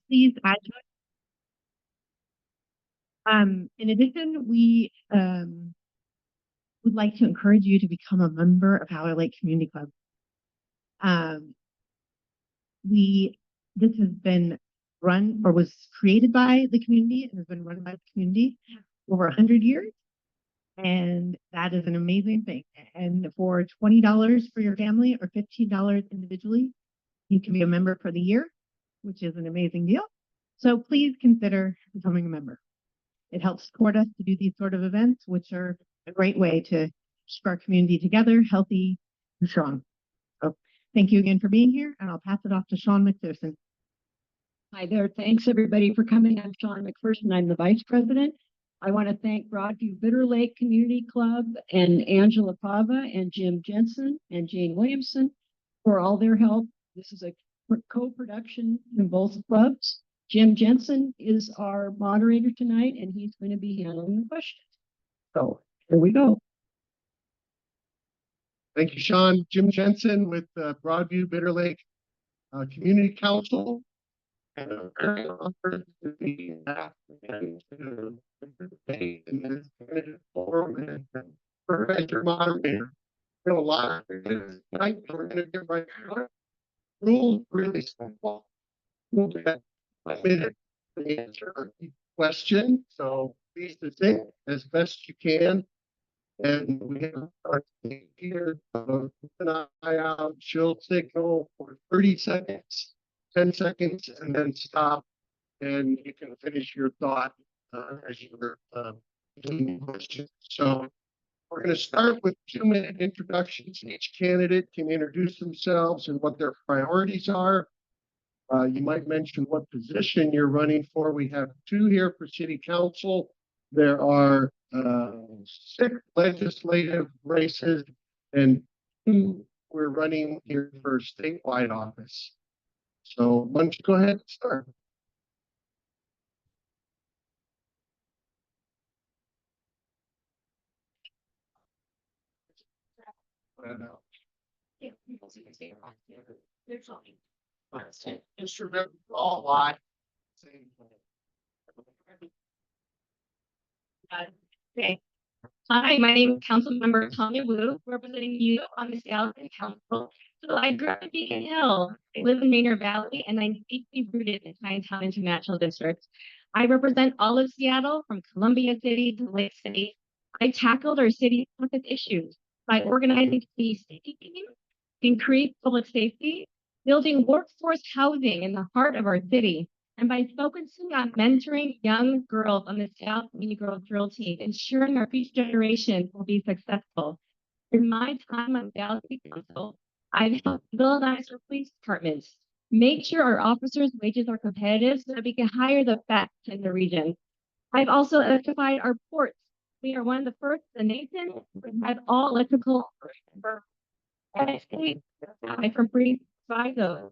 Please add to it. In addition, we would like to encourage you to become a member of Howler Lake Community Club. Um, this has been run or was created by the community and has been run by the community over 100 years. And that is an amazing thing. And for $20 for your family or $15 individually, you can be a member for the year, which is an amazing deal. So please consider becoming a member. It helps support us to do these sort of events, which are a great way to keep our community together, healthy, and strong. So thank you again for being here, and I'll pass it off to Sean McPherson. Hi there. Thanks everybody for coming. I'm Sean McPherson. I'm the vice president. I want to thank Broadview Bitter Lake Community Club and Angela Pava and Jim Jensen and Jane Williamson for all their help. This is a co-production in both clubs. Jim Jensen is our moderator tonight, and he's going to be handling the questions. So here we go. Thank you, Sean. Jim Jensen with Broadview Bitter Lake Community Council. And I'm very honored to be back again to participate in this forum and for as your moderator. A lot of tonight we're going to give my rules really simple. We'll get a minute to answer each question, so please to think as best you can. And we have our here, keep an eye out, she'll signal for 30 seconds, 10 seconds, and then stop, and you can finish your thought as you're doing the question. So we're going to start with 2-minute introductions. Each candidate can introduce themselves and what their priorities are. You might mention what position you're running for. We have 2 here for city council. There are 6 legislative races and 2 we're running here for statewide office. So why don't you go ahead and start? Just remember, all live. Okay. Hi, my name is Councilmember Tanya Wu, representing you on the Seattle City Council. So I grew up in Beacon Hill. I live in Rainier Valley, and I'm deeply rooted in Chinatown International District. I represent all of Seattle, from Columbia City to Lake City. I tackled our city's toughest issues by organizing police safety teams, increased public safety, building workforce housing in the heart of our city, and by focusing on mentoring young girls on the South Community Girls Drill Team, ensuring our future generations will be successful. In my time on Seattle City Council, I've helped villainize our police departments, make sure our officers' wages are competitive so that we can hire the best in the region. I've also electrified our ports. We are one of the first in the nation to have all electrical from free those.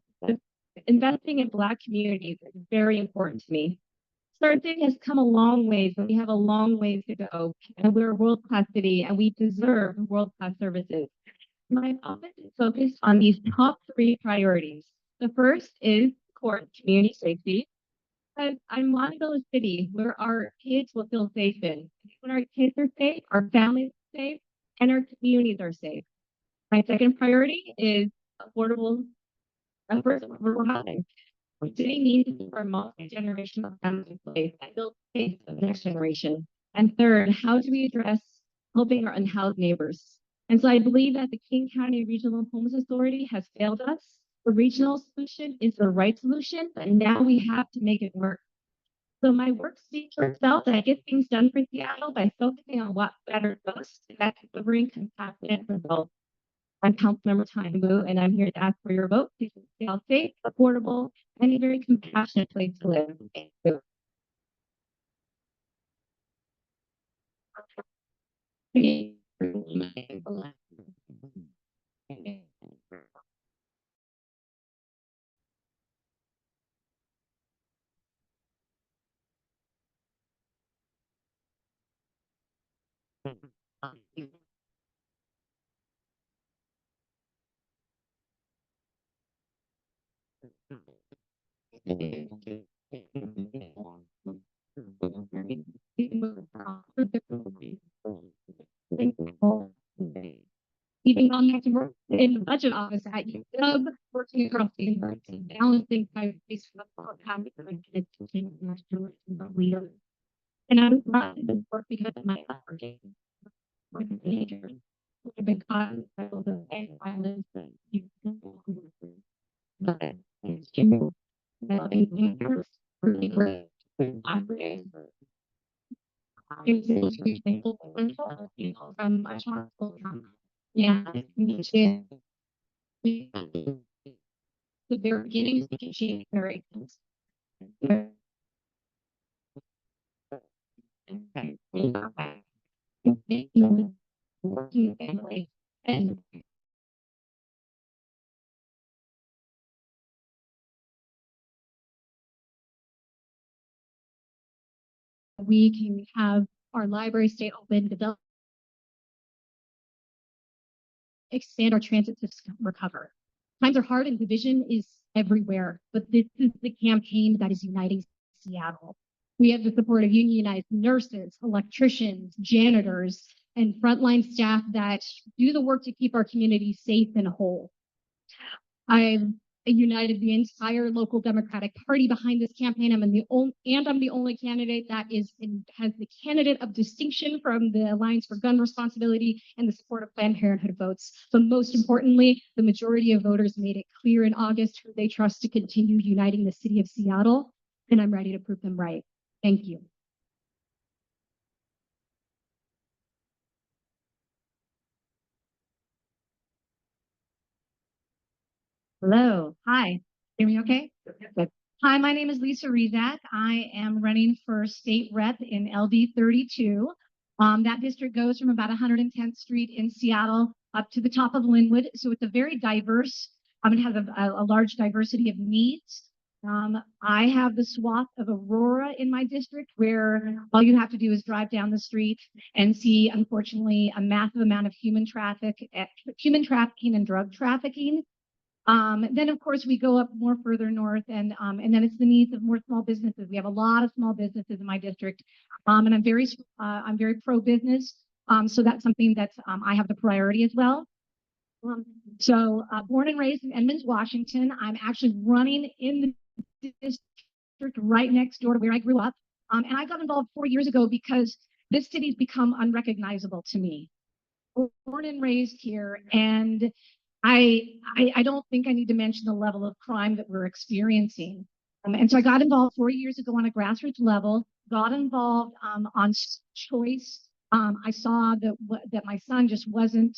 Investing in Black communities is very important to me. Our city has come a long ways, but we have a long ways to go. And we're a world-class city, and we deserve world-class services. My office is focused on these top 3 priorities. The first is, of course, community safety. I want to build a city where our kids will feel safe in. When our kids are safe, our families are safe, and our communities are safe. My second priority is affordable housing. Our city needs to keep our multi-generational families in place and build space for the next generation. And third, how do we address helping our unhoused neighbors? And so I believe that the King County Regional Homeless Authority has failed us. The regional solution is the right solution, but now we have to make it work. So my work speaks for itself, that I get things done for Seattle by focusing on what matters most, and that's delivering compassionate results. I'm Councilmember Tanya Wu, and I'm here to ask for your vote to Seattle safe, affordable, and a very compassionate place to live. Thank you. Even on that to work in the budget office at UW, working across the university, balancing my Facebook leader. And I'm proud of this work because of my upbringing. I've been caught in cycles of violence and you but it's true. Really great. I'm really thankful from my childhood. Yeah, me too. The very beginning, she very working family and we can have our library stay open, develop, expand our transit system, recover. Times are hard and division is everywhere, but this is the campaign that is uniting Seattle. We have the support of unionized nurses, electricians, janitors, and frontline staff that do the work to keep our community safe and whole. I've united the entire local Democratic Party behind this campaign. I'm the only candidate that has the candidate of distinction from the Alliance for Gun Responsibility and the support of Planned Parenthood votes. But most importantly, the majority of voters made it clear in August who they trust to continue uniting the city of Seattle, and I'm ready to prove them right. Thank you. Hello. Hi. Hear me okay? Good. Hi, my name is Lisa Rezac. I am running for state rep in LD 32. That district goes from about 110th Street in Seattle up to the top of Linwood. So it's a very diverse, it has a large diversity of needs. I have the swath of Aurora in my district where all you have to do is drive down the street and see, unfortunately, a massive amount of human trafficking and drug trafficking. Then, of course, we go up more further north, and then it's the needs of more small businesses. We have a lot of small businesses in my district, and I'm very pro business. So that's something that I have the priority as well. Born and raised in Edmonds, Washington, I'm actually running in the district right next door to where I grew up, and I got involved 4 years ago because this city's become unrecognizable to me. Born and raised here, and I don't think I need to mention the level of crime that we're experiencing. And so I got involved 4 years ago on a grassroots level, got involved on choice. I saw that my son just wasn't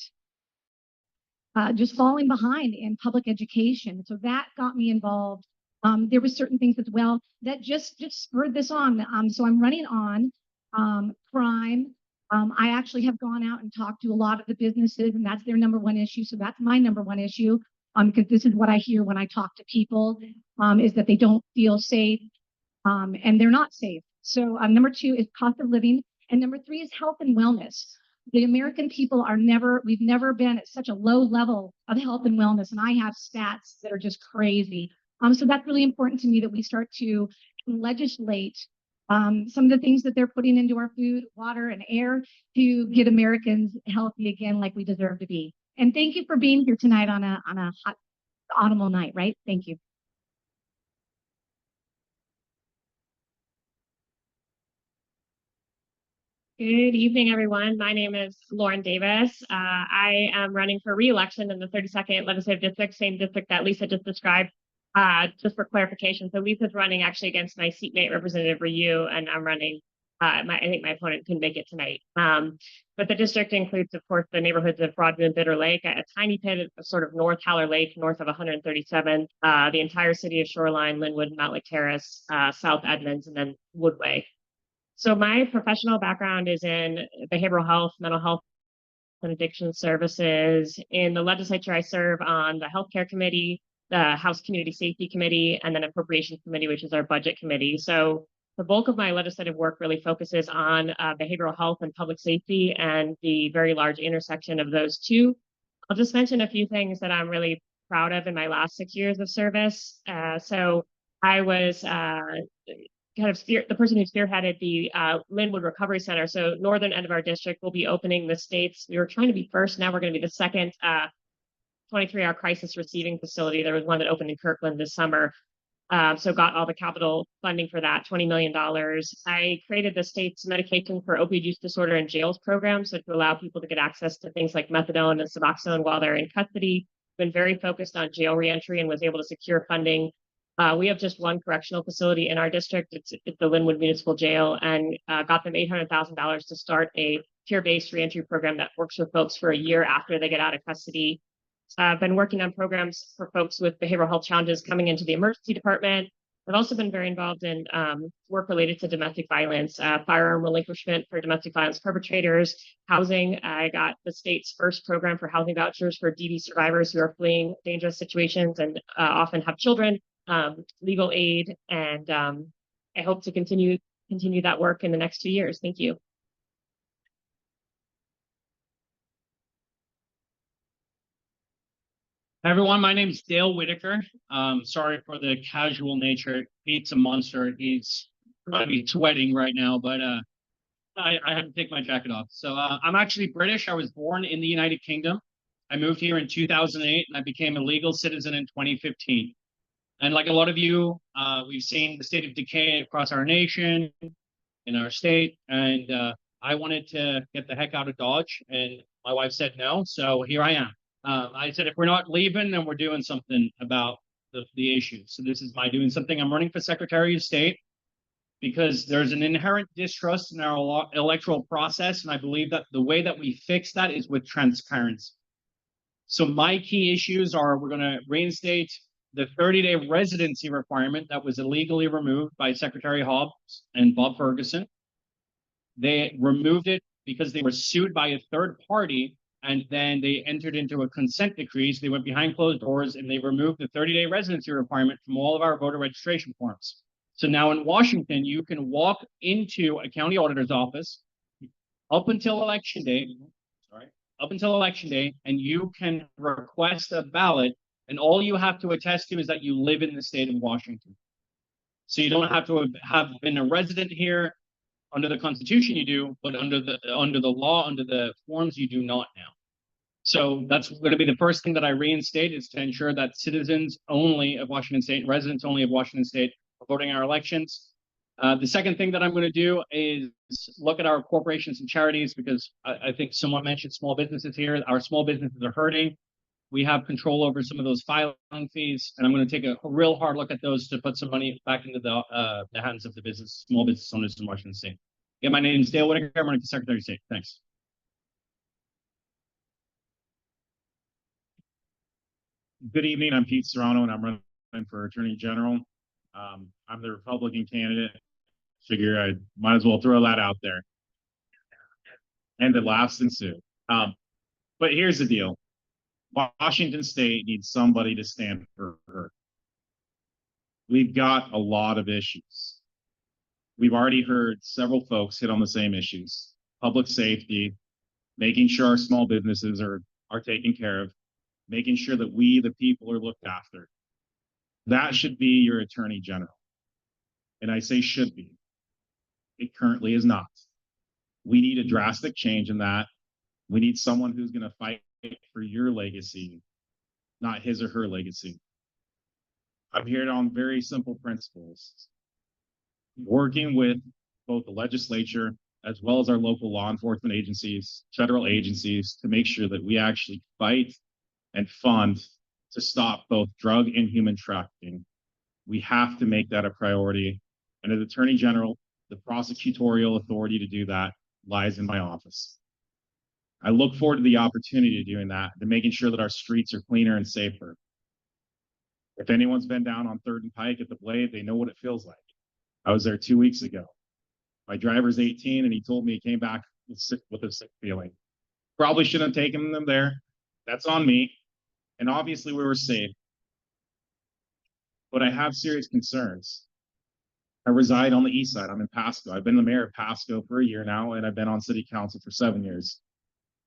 just falling behind in public education. So that got me involved. There were certain things as well that just spurred this on. So I'm running on crime. I actually have gone out and talked to a lot of the businesses, and that's their number one issue. So that's my number one issue, because this is what I hear when I talk to people, is that they don't feel safe, and they're not safe. So number two is cost of living, and number three is health and wellness. The American people we've never been at such a low level of health and wellness, and I have stats that are just crazy. So that's really important to me that we start to legislate some of the things that they're putting into our food, water, and air to get Americans healthy again like we deserve to be. And thank you for being here tonight on a hot autumnal night, right? Thank you. Good evening, everyone. My name is Lauren Davis. I am running for re-election in the 32nd Legislative District, same district that Lisa just described. Just for clarification, so Lisa's running actually against my seatmate, Representative Ryu, and I'm running. I think my opponent couldn't make it tonight. But the district includes, of course, the neighborhoods of Broadview and Bitter Lake, a tiny pit of sort of North Haller Lake, north of 137th, the entire city of Shoreline, Linwood, Mountlake Terrace, South Edmonds, and then Woodway. So my professional background is in behavioral health, mental health, and addiction services. In the legislature, I serve on the healthcare committee, the House Community Safety Committee, and then Appropriations Committee, which is our budget committee. So the bulk of my legislative work really focuses on behavioral health and public safety and the very large intersection of those two. I'll just mention a few things that I'm really proud of in my last 6 years of service. So I was the person who spearheaded the Linwood Recovery Center. So northern end of our district will be opening the states. We were trying to be first. Now we're going to be the second 23-hour crisis receiving facility. There was one that opened in Kirkland this summer. So got all the capital funding for that, $20 million. I created the state's medication for opioid use disorder in jails program. So to allow people to get access to things like methadone and Suboxone while they're in custody. Been very focused on jail reentry and was able to secure funding. We have just one correctional facility in our district. It's the Linwood Municipal Jail, and got them $800,000 to start a peer-based reentry program that works with folks for a year after they get out of custody. I've been working on programs for folks with behavioral health challenges coming into the emergency department. I've also been very involved in work related to domestic violence, firearm relinquishment for domestic violence perpetrators, housing. I got the state's first program for housing vouchers for DV survivors who are fleeing dangerous situations and often have children, legal aid, and I hope to continue that work in the next 2 years. Thank you. Hi everyone, my name is Dale Whitaker. Sorry for the casual nature. Pete's a monster. He's probably sweating right now, but I had to take my jacket off. So I'm actually British. I was born in the United Kingdom. I moved here in 2008 and I became a legal citizen in 2015. And like a lot of you, we've seen the state of decay across our nation, in our state, and I wanted to get the heck out of Dodge, and my wife said no, so here I am. I said, if we're not leaving, then we're doing something about the issue. So this is my doing something. I'm running for Secretary of State because there's an inherent distrust in our electoral process. And I believe that the way that we fix that is with transparency. So my key issues are we're going to reinstate the 30-day residency requirement that was illegally removed by Secretary Hobbs and Bob Ferguson. They removed it because they were sued by a third party, and then they entered into a consent decree. So they went behind closed doors and they removed the 30-day residency requirement from all of our voter registration forms. So now in Washington, you can walk into a county auditor's office up until election day, and you can request a ballot, and all you have to attest to is that you live in the state of Washington. So you don't have to have been a resident here. Under the Constitution, you do, but under the law, under the forms, you do not now. So that's going to be the first thing that I reinstate, is to ensure that citizens only of Washington State, residents only of Washington State, are voting in our elections. The second thing that I'm going to do is look at our corporations and charities, because I think someone mentioned small businesses here. Our small businesses are hurting. We have control over some of those filing fees, and I'm going to take a real hard look at those to put some money back into the hands of the small business owners in Washington State. Yeah, my name is Dale Whitaker. I'm running for Secretary of State. Thanks. Good evening. I'm Pete Serrano, and I'm running for Attorney General. I'm the Republican candidate. Figure I might as well throw that out there. And the laughs ensue. But here's the deal. Washington State needs somebody to stand for her. We've got a lot of issues. We've already heard several folks hit on the same issues: public safety, making sure our small businesses are taken care of, making sure that we, the people, are looked after. That should be your Attorney General. And I say should be. It currently is not. We need a drastic change in that. We need someone who's going to fight for your legacy, not his or her legacy. I'm here on very simple principles. Working with both the legislature as well as our local law enforcement agencies, federal agencies, to make sure that we actually fight and fund to stop both drug and human trafficking. We have to make that a priority. And as Attorney General, the prosecutorial authority to do that lies in my office. I look forward to the opportunity of doing that, to making sure that our streets are cleaner and safer. If anyone's been down on 3rd and Pike at the Blade, they know what it feels like. I was there 2 weeks ago. My driver's 18, and he told me he came back with a sick feeling. Probably shouldn't have taken them there. That's on me. And obviously we were safe. But I have serious concerns. I reside on the east side. I'm in Pasco. I've been the mayor of Pasco for a year now, and I've been on city council for 7 years.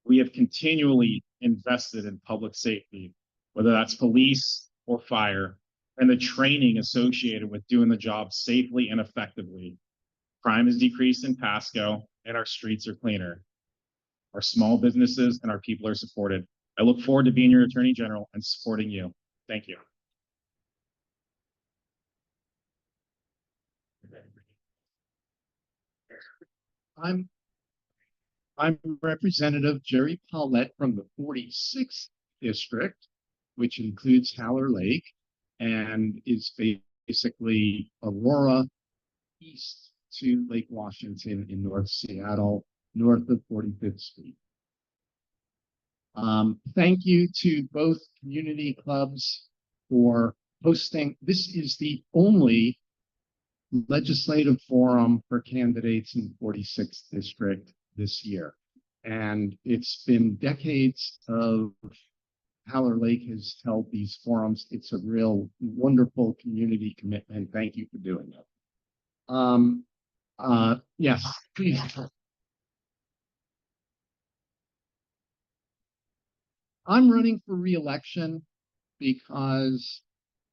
We have continually invested in public safety, whether that's police or fire. and the training associated with doing the job safely and effectively. Crime has decreased in Pasco, and our streets are cleaner. Our small businesses and our people are supported. I look forward to being your Attorney General and supporting you. Thank you. I'm Representative Gerry Pollet from the 46th District, which includes Haller Lake and is basically Aurora east to Lake Washington in North Seattle, north of 45th Street. Thank you to both community clubs for hosting. This is the only legislative forum for candidates in the 46th District this year. And it's been decades of Haller Lake has held these forums. It's a real wonderful community commitment. Thank you for doing it. Yes, please. I'm running for re-election because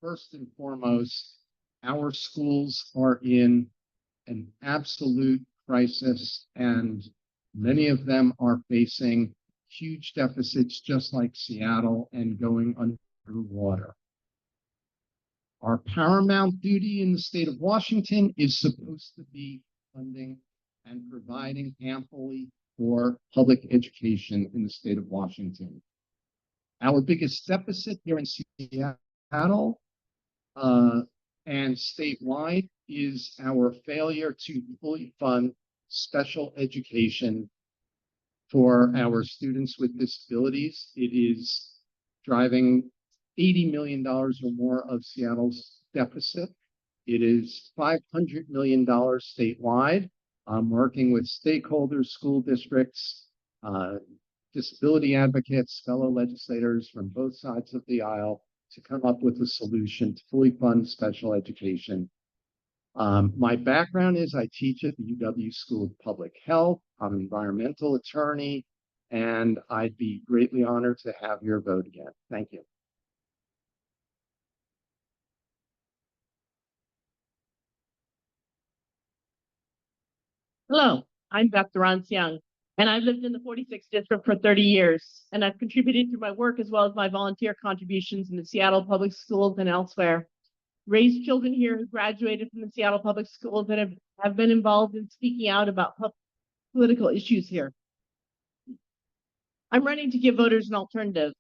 first and foremost, our schools are in an absolute crisis, and many of them are facing huge deficits, just like Seattle, and going underwater. Our paramount duty in the state of Washington is supposed to be funding and providing amply for public education in the state of Washington. Our biggest deficit here in Seattle and statewide is our failure to fully fund special education for our students with disabilities. It is driving $80 million or more of Seattle's deficit. It is $500 million statewide. I'm working with stakeholders, school districts, disability advocates, fellow legislators from both sides of the aisle to come up with a solution to fully fund special education. My background is I teach at the UW School of Public Health. I'm an environmental attorney, and I'd be greatly honored to have your vote again. Thank you. Hello, I'm Beth Daranciang, and I've lived in the 46th District for 30 years, and I've contributed through my work as well as my volunteer contributions in the Seattle Public Schools and elsewhere. Raised children here who graduated from the Seattle Public Schools that have been involved in speaking out about political issues here. I'm running to give voters an alternative.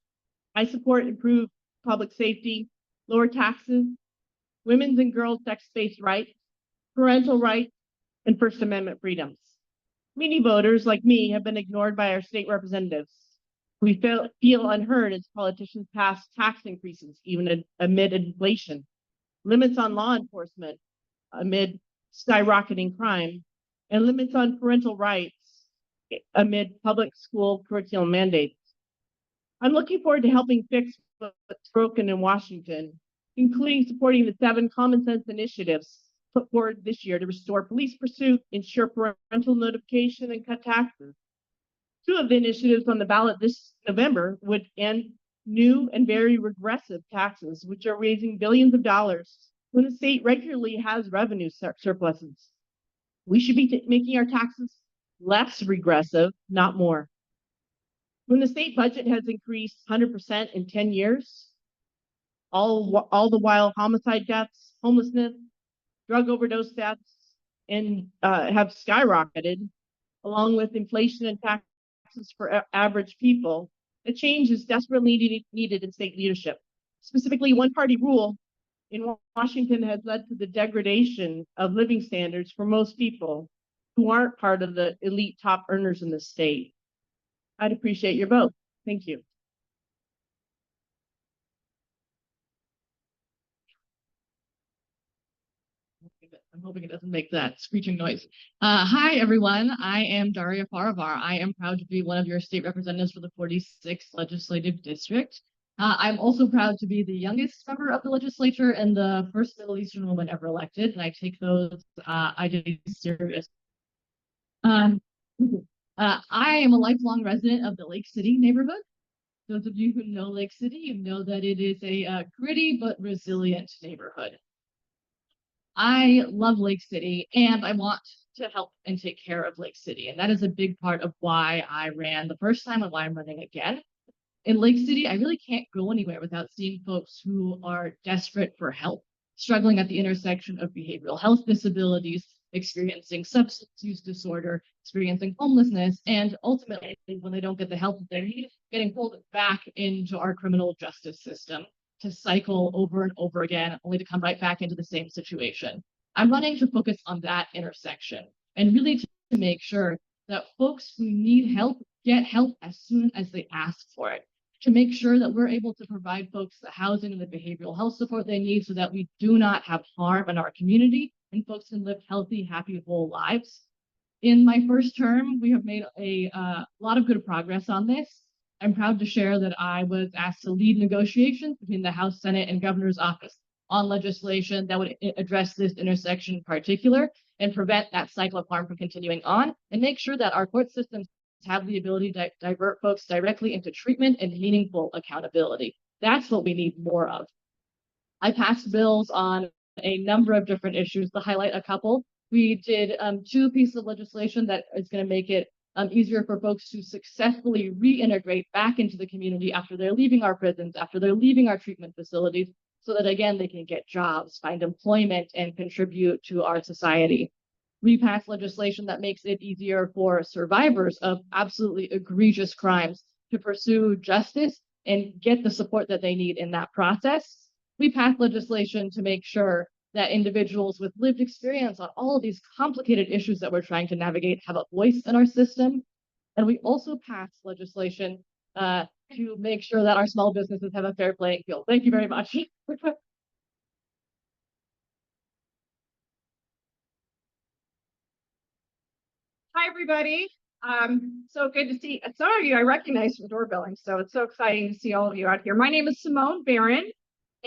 I support improved public safety, lower taxes, women's and girls' sex-based rights, parental rights, and First Amendment freedoms. Many voters, like me, have been ignored by our state representatives. We feel unheard as politicians pass tax increases, even amid inflation, limits on law enforcement amid skyrocketing crime, and limits on parental rights amid public school curriculum mandates. I'm looking forward to helping fix what's broken in Washington, including supporting the 7 common sense initiatives put forward this year to restore police pursuit, ensure parental notification, and cut taxes. 2 of the initiatives on the ballot this November would end new and very regressive taxes, which are raising billions of dollars when the state regularly has revenue surpluses. We should be making our taxes less regressive, not more. When the state budget has increased 100% in 10 years, all the while homicide deaths, homelessness, drug overdose deaths, and have skyrocketed, along with inflation and taxes for average people, a change is desperately needed in state leadership. Specifically, one-party rule in Washington has led to the degradation of living standards for most people who aren't part of the elite top earners in the state. I'd appreciate your vote. Thank you. I'm hoping it doesn't make that screeching noise. Hi, everyone. I am Darya Farivar. I am proud to be one of your state representatives for the 46th Legislative District. I'm also proud to be the youngest member of the legislature and the first Middle Eastern woman ever elected, and I take those ideas serious. I am a lifelong resident of the Lake City neighborhood. those of you who know Lake City, you know that it is a gritty but resilient neighborhood. I love Lake City and I want to help and take care of Lake City. And that is a big part of why I ran the first time and why I'm running again. In Lake City, I really can't go anywhere without seeing folks who are desperate for help, struggling at the intersection of behavioral health disabilities, experiencing substance use disorder, experiencing homelessness, and ultimately, when they don't get the help that they need, getting pulled back into our criminal justice system to cycle over and over again, only to come right back into the same situation. I'm running to focus on that intersection and really to make sure that folks who need help get help as soon as they ask for it, to make sure that we're able to provide folks the housing and the behavioral health support they need so that we do not have harm in our community and folks can live healthy, happy, whole lives. In my first term, we have made a lot of good progress on this. I'm proud to share that I was asked to lead negotiations between the House, Senate, and Governor's office on legislation that would address this intersection in particular and prevent that cycle of harm from continuing on and make sure that our court systems have the ability to divert folks directly into treatment and meaningful accountability. That's what we need more of. I passed bills on a number of different issues. To highlight a couple, we did 2 pieces of legislation that is going to make it easier for folks to successfully reintegrate back into the community after they're leaving our prisons, after they're leaving our treatment facilities, so that again, they can get jobs, find employment, and contribute to our society. We passed legislation that makes it easier for survivors of absolutely egregious crimes to pursue justice and get the support that they need in that process. We passed legislation to make sure that individuals with lived experience on all of these complicated issues that we're trying to navigate have a voice in our system. And we also passed legislation to make sure that our small businesses have a fair playing field. Thank you very much. Hi, everybody. So good to see some of you I recognize from doorbelling, so it's so exciting to see all of you out here. My name is Simone Barron,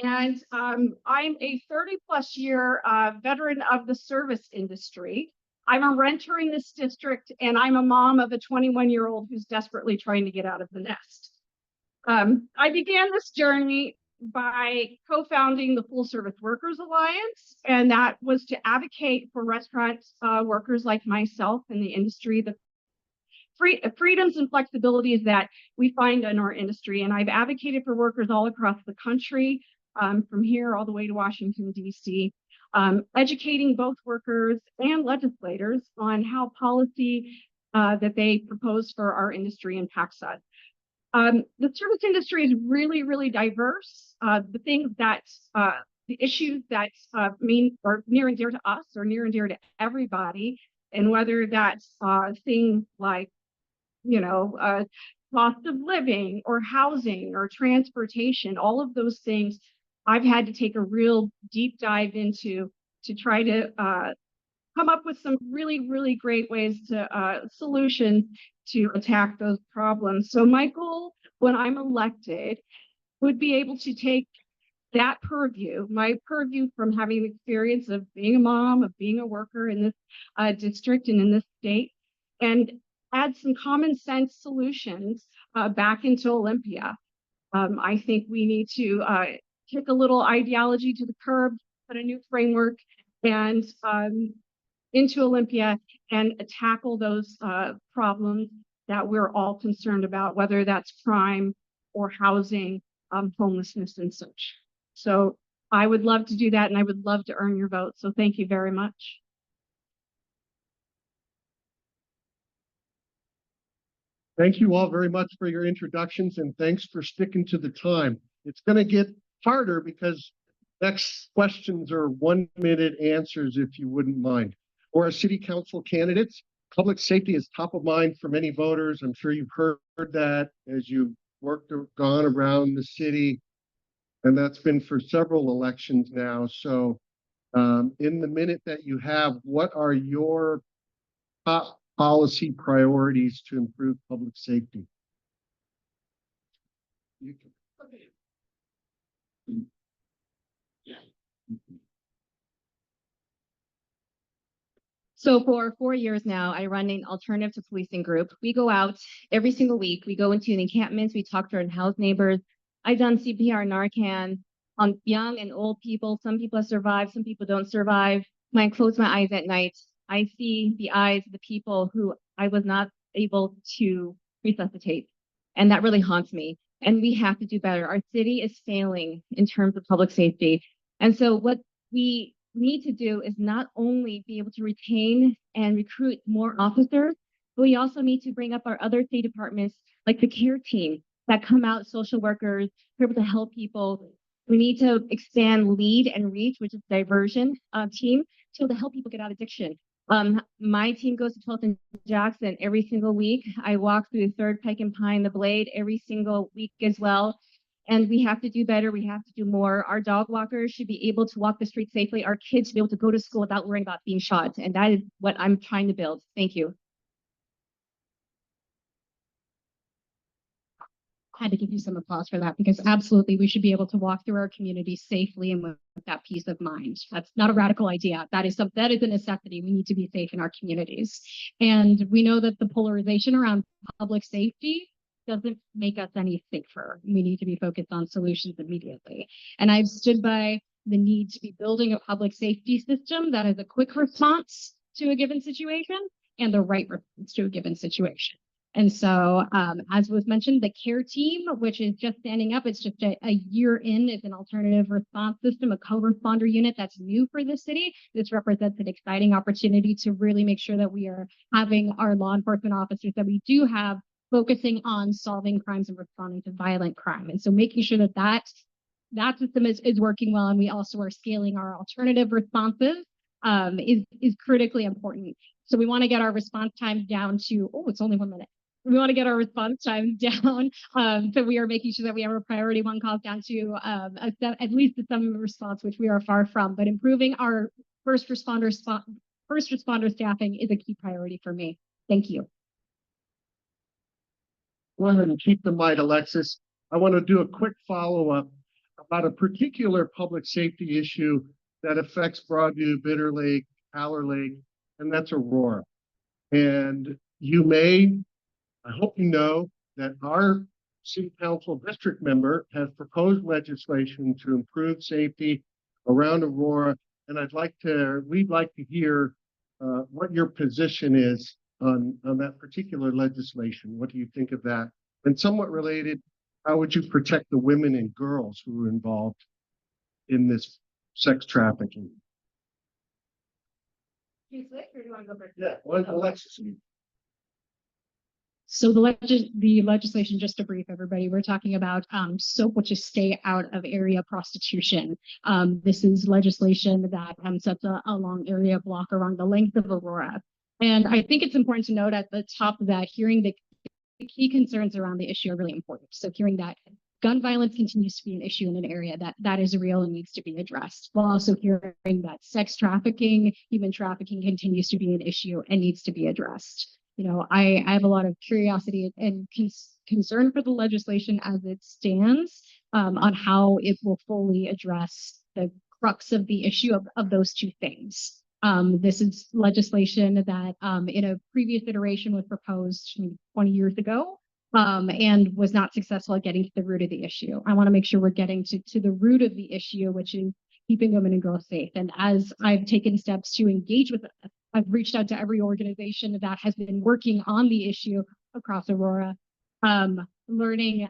and I'm a 30-plus year veteran of the service industry. I'm a renter in this district, and I'm a mom of a 21-year-old who's desperately trying to get out of the nest. I began this journey by co-founding the Full Service Workers Alliance, and that was to advocate for restaurant workers like myself in the industry, the freedoms and flexibilities that we find in our industry. And I've advocated for workers all across the country, from here all the way to Washington, D.C., educating both workers and legislators on how policy that they propose for our industry impacts us. The service industry is really, really diverse. The things that, the issues that are near and dear to us or near and dear to everybody, and whether that's things like, cost of living or housing or transportation, all of those things I've had to take a real deep dive into to try to come up with some really, really great ways to solutions to attack those problems. So my goal when I'm elected would be able to take that purview, my purview from having the experience of being a mom, of being a worker in this district and in this state, and add some common sense solutions back into Olympia. I think we need to kick a little ideology to the curb, put a new framework and into Olympia and tackle those problems that we're all concerned about, whether that's crime or housing, homelessness and such. So I would love to do that, and I would love to earn your vote. So thank you very much. Thank you all very much for your introductions, and thanks for sticking to the time. It's going to get harder because next questions are 1-minute answers, if you wouldn't mind. For our city council candidates, public safety is top of mind for many voters. I'm sure you've heard that as you've gone around the city, and that's been for several elections now. So in the minute that you have, what are your top policy priorities to improve public safety? You can. So for 4 years now, I run an alternative to policing group. We go out every single week. We go into the encampments. We talk to our house neighbors. I've done CPR, Narcan on young and old people. Some people have survived. Some people don't survive. When I close my eyes at night, I see the eyes of the people who I was not able to resuscitate. And that really haunts me. And we have to do better. Our city is failing in terms of public safety. And so what we need to do is not only be able to retain and recruit more officers, but we also need to bring up our other state departments, like the care team that come out, social workers, who are able to help people. We need to expand LEAD and REACH, which is diversion team, to help people get out of addiction. My team goes to 12th and Jackson every single week. I walk through 3rd Pike and Pine, the Blade every single week as well. And we have to do better. We have to do more. Our dog walkers should be able to walk the street safely. Our kids should be able to go to school without worrying about being shot. And that is what I'm trying to build. Thank you. Had to give you some applause for that, because absolutely we should be able to walk through our community safely and with that peace of mind. That's not a radical idea. That is a necessity. We need to be safe in our communities. And we know that the polarization around public safety doesn't make us any safer. We need to be focused on solutions immediately. And I've stood by the need to be building a public safety system that is a quick response to a given situation and the right response to a given situation. And so, as was mentioned, the care team, which is just standing up, it's just a year in, it's an alternative response system, a co-responder unit that's new for the city. This represents an exciting opportunity to really make sure that we are having our law enforcement officers that we do have focusing on solving crimes and responding to violent crime. And so making sure that that system is working well, and we also are scaling our alternative responses is critically important. So we want to get our response time down to, it's only 1 minute. We want to get our response time down. So we are making sure that we have our priority 1 calls down to at least a 7-minute response, which we are far from. But improving our first responder staffing is a key priority for me. Thank you. Go ahead and keep the mic, Alexis. I want to do a quick follow-up about a particular public safety issue that affects Broadview, Bitter Lake, Haller Lake, and that's Aurora. And I hope you know that our city council district member has proposed legislation to improve safety around Aurora. And we'd like to hear what your position is on that particular legislation. What do you think of that? And somewhat related, how would you protect the women and girls who are involved in this sex trafficking? Do you switch or do you want to go first? Yeah, Alexis. So the legislation, just to brief everybody, we're talking about SOAP, which is stay out of area prostitution. This is legislation that sets a long area block around the length of Aurora. And I think it's important to note at the top that hearing the key concerns around the issue are really important. So hearing that gun violence continues to be an issue in an area that is real and needs to be addressed, while also hearing that sex trafficking, human trafficking continues to be an issue and needs to be addressed. You know, I have a lot of curiosity and concern for the legislation as it stands on how it will fully address the crux of the issue of those two things. This is legislation that in a previous iteration was proposed 20 years ago and was not successful at getting to the root of the issue. I want to make sure we're getting to the root of the issue, which is keeping women and girls safe. And as I've taken steps to engage with I've reached out to every organization that has been working on the issue across Aurora, learning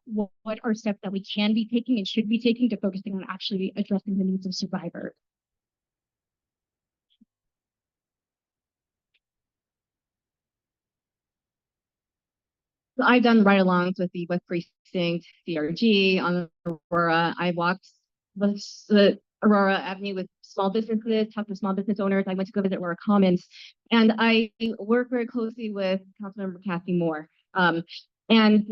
what are steps that we can be taking and should be taking to focusing on actually addressing the needs of survivors. So I've done ride-alongs with the West Precinct CRG on Aurora. I walked the Aurora Avenue with small businesses, talked to small business owners. I went to go visit Aurora Commons, and I work very closely with Councilmember Kathy Moore. And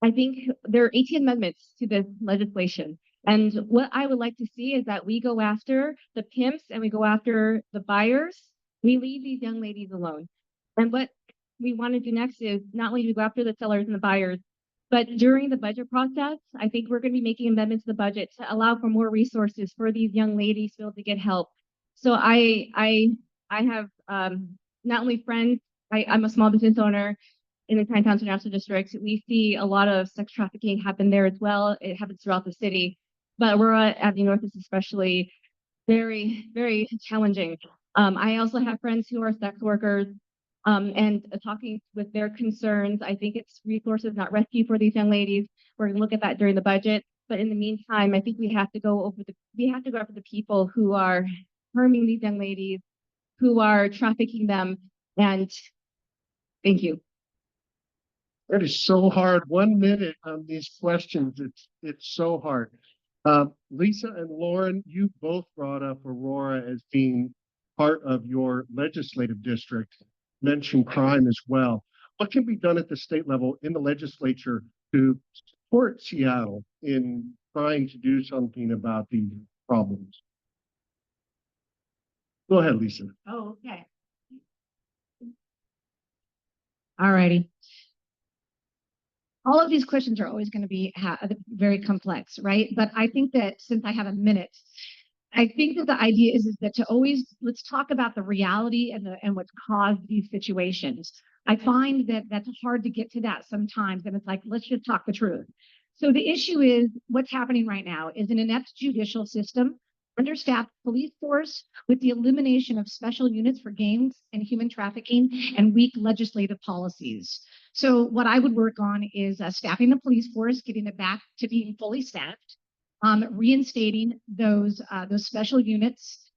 I think there are 18 amendments to this legislation. And what I would like to see is that we go after the pimps and we go after the buyers. We leave these young ladies alone. And what we want to do next is not only do we go after the sellers and the buyers, but during the budget process, I think we're going to be making amendments to the budget to allow for more resources for these young ladies to be able to get help. So I I have not only friends, I'm a small business owner in the Chinatown International District. We see a lot of sex trafficking happen there as well. It happens throughout the city, but Aurora Avenue North is especially very, very challenging. I also have friends who are sex workers, and talking with their concerns. I think it's resources, not rescue for these young ladies. We're going to look at that during the budget. But in the meantime, I think we have to go after the people who are harming these young ladies, who are trafficking them. And thank you. It is so hard. 1 minute on these questions. It's so hard. Lisa and Lauren, you both brought up Aurora as being part of your legislative district, mentioned crime as well. What can be done at the state level in the legislature to support Seattle in trying to do something about these problems? Go ahead, Lisa. Oh, okay. All righty. All of these questions are always going to be very complex, right? But I think that since I have a minute, I think that the idea is that let's talk about the reality and what's caused these situations. I find that that's hard to get to that sometimes, and it's like, let's just talk the truth. So the issue is what's happening right now is an inept judicial system, understaffed police force with the elimination of special units for gangs and human trafficking, and weak legislative policies. So what I would work on is staffing the police force, getting it back to being fully staffed, reinstating those special units,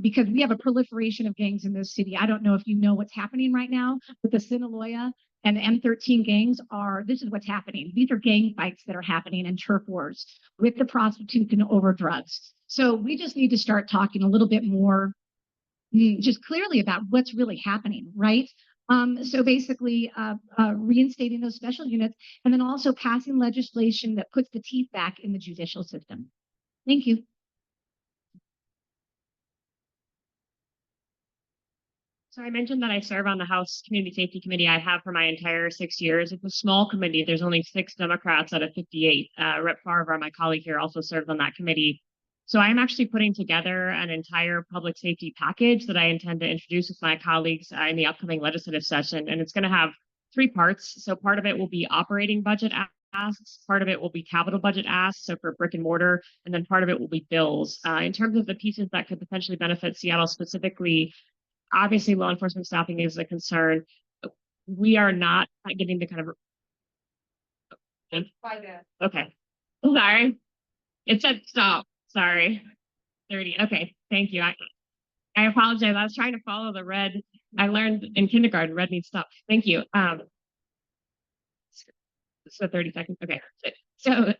because we have a proliferation of gangs in this city. I don't know if you know what's happening right now, but the Sinaloa and the M13 gangs this is what's happening. These are gang fights that are happening and turf wars with the prostitutes and over drugs. So we just need to start talking a little bit more just clearly about what's really happening, right? So basically reinstating those special units and then also passing legislation that puts the teeth back in the judicial system. Thank you. So I mentioned that I serve on the House Community Safety Committee. I have for my entire 6 years. It's a small committee. There's only 6 Democrats out of 58. Rep. Farivar, my colleague here, also serves on that committee. So I'm actually putting together an entire public safety package that I intend to introduce with my colleagues in the upcoming legislative session. And it's going to have 3 parts. So part of it will be operating budget asks, part of it will be capital budget asks, so for brick and mortar, and then part of it will be bills. In terms of the pieces that could potentially benefit Seattle specifically, obviously law enforcement staffing is a concern. We are not getting the kind of... Okay. Sorry. It said stop. Sorry. 30. Okay. Thank you. I apologize. I was trying to follow the red. I learned in kindergarten, red means stop. Thank you. So 30 seconds. Okay. So,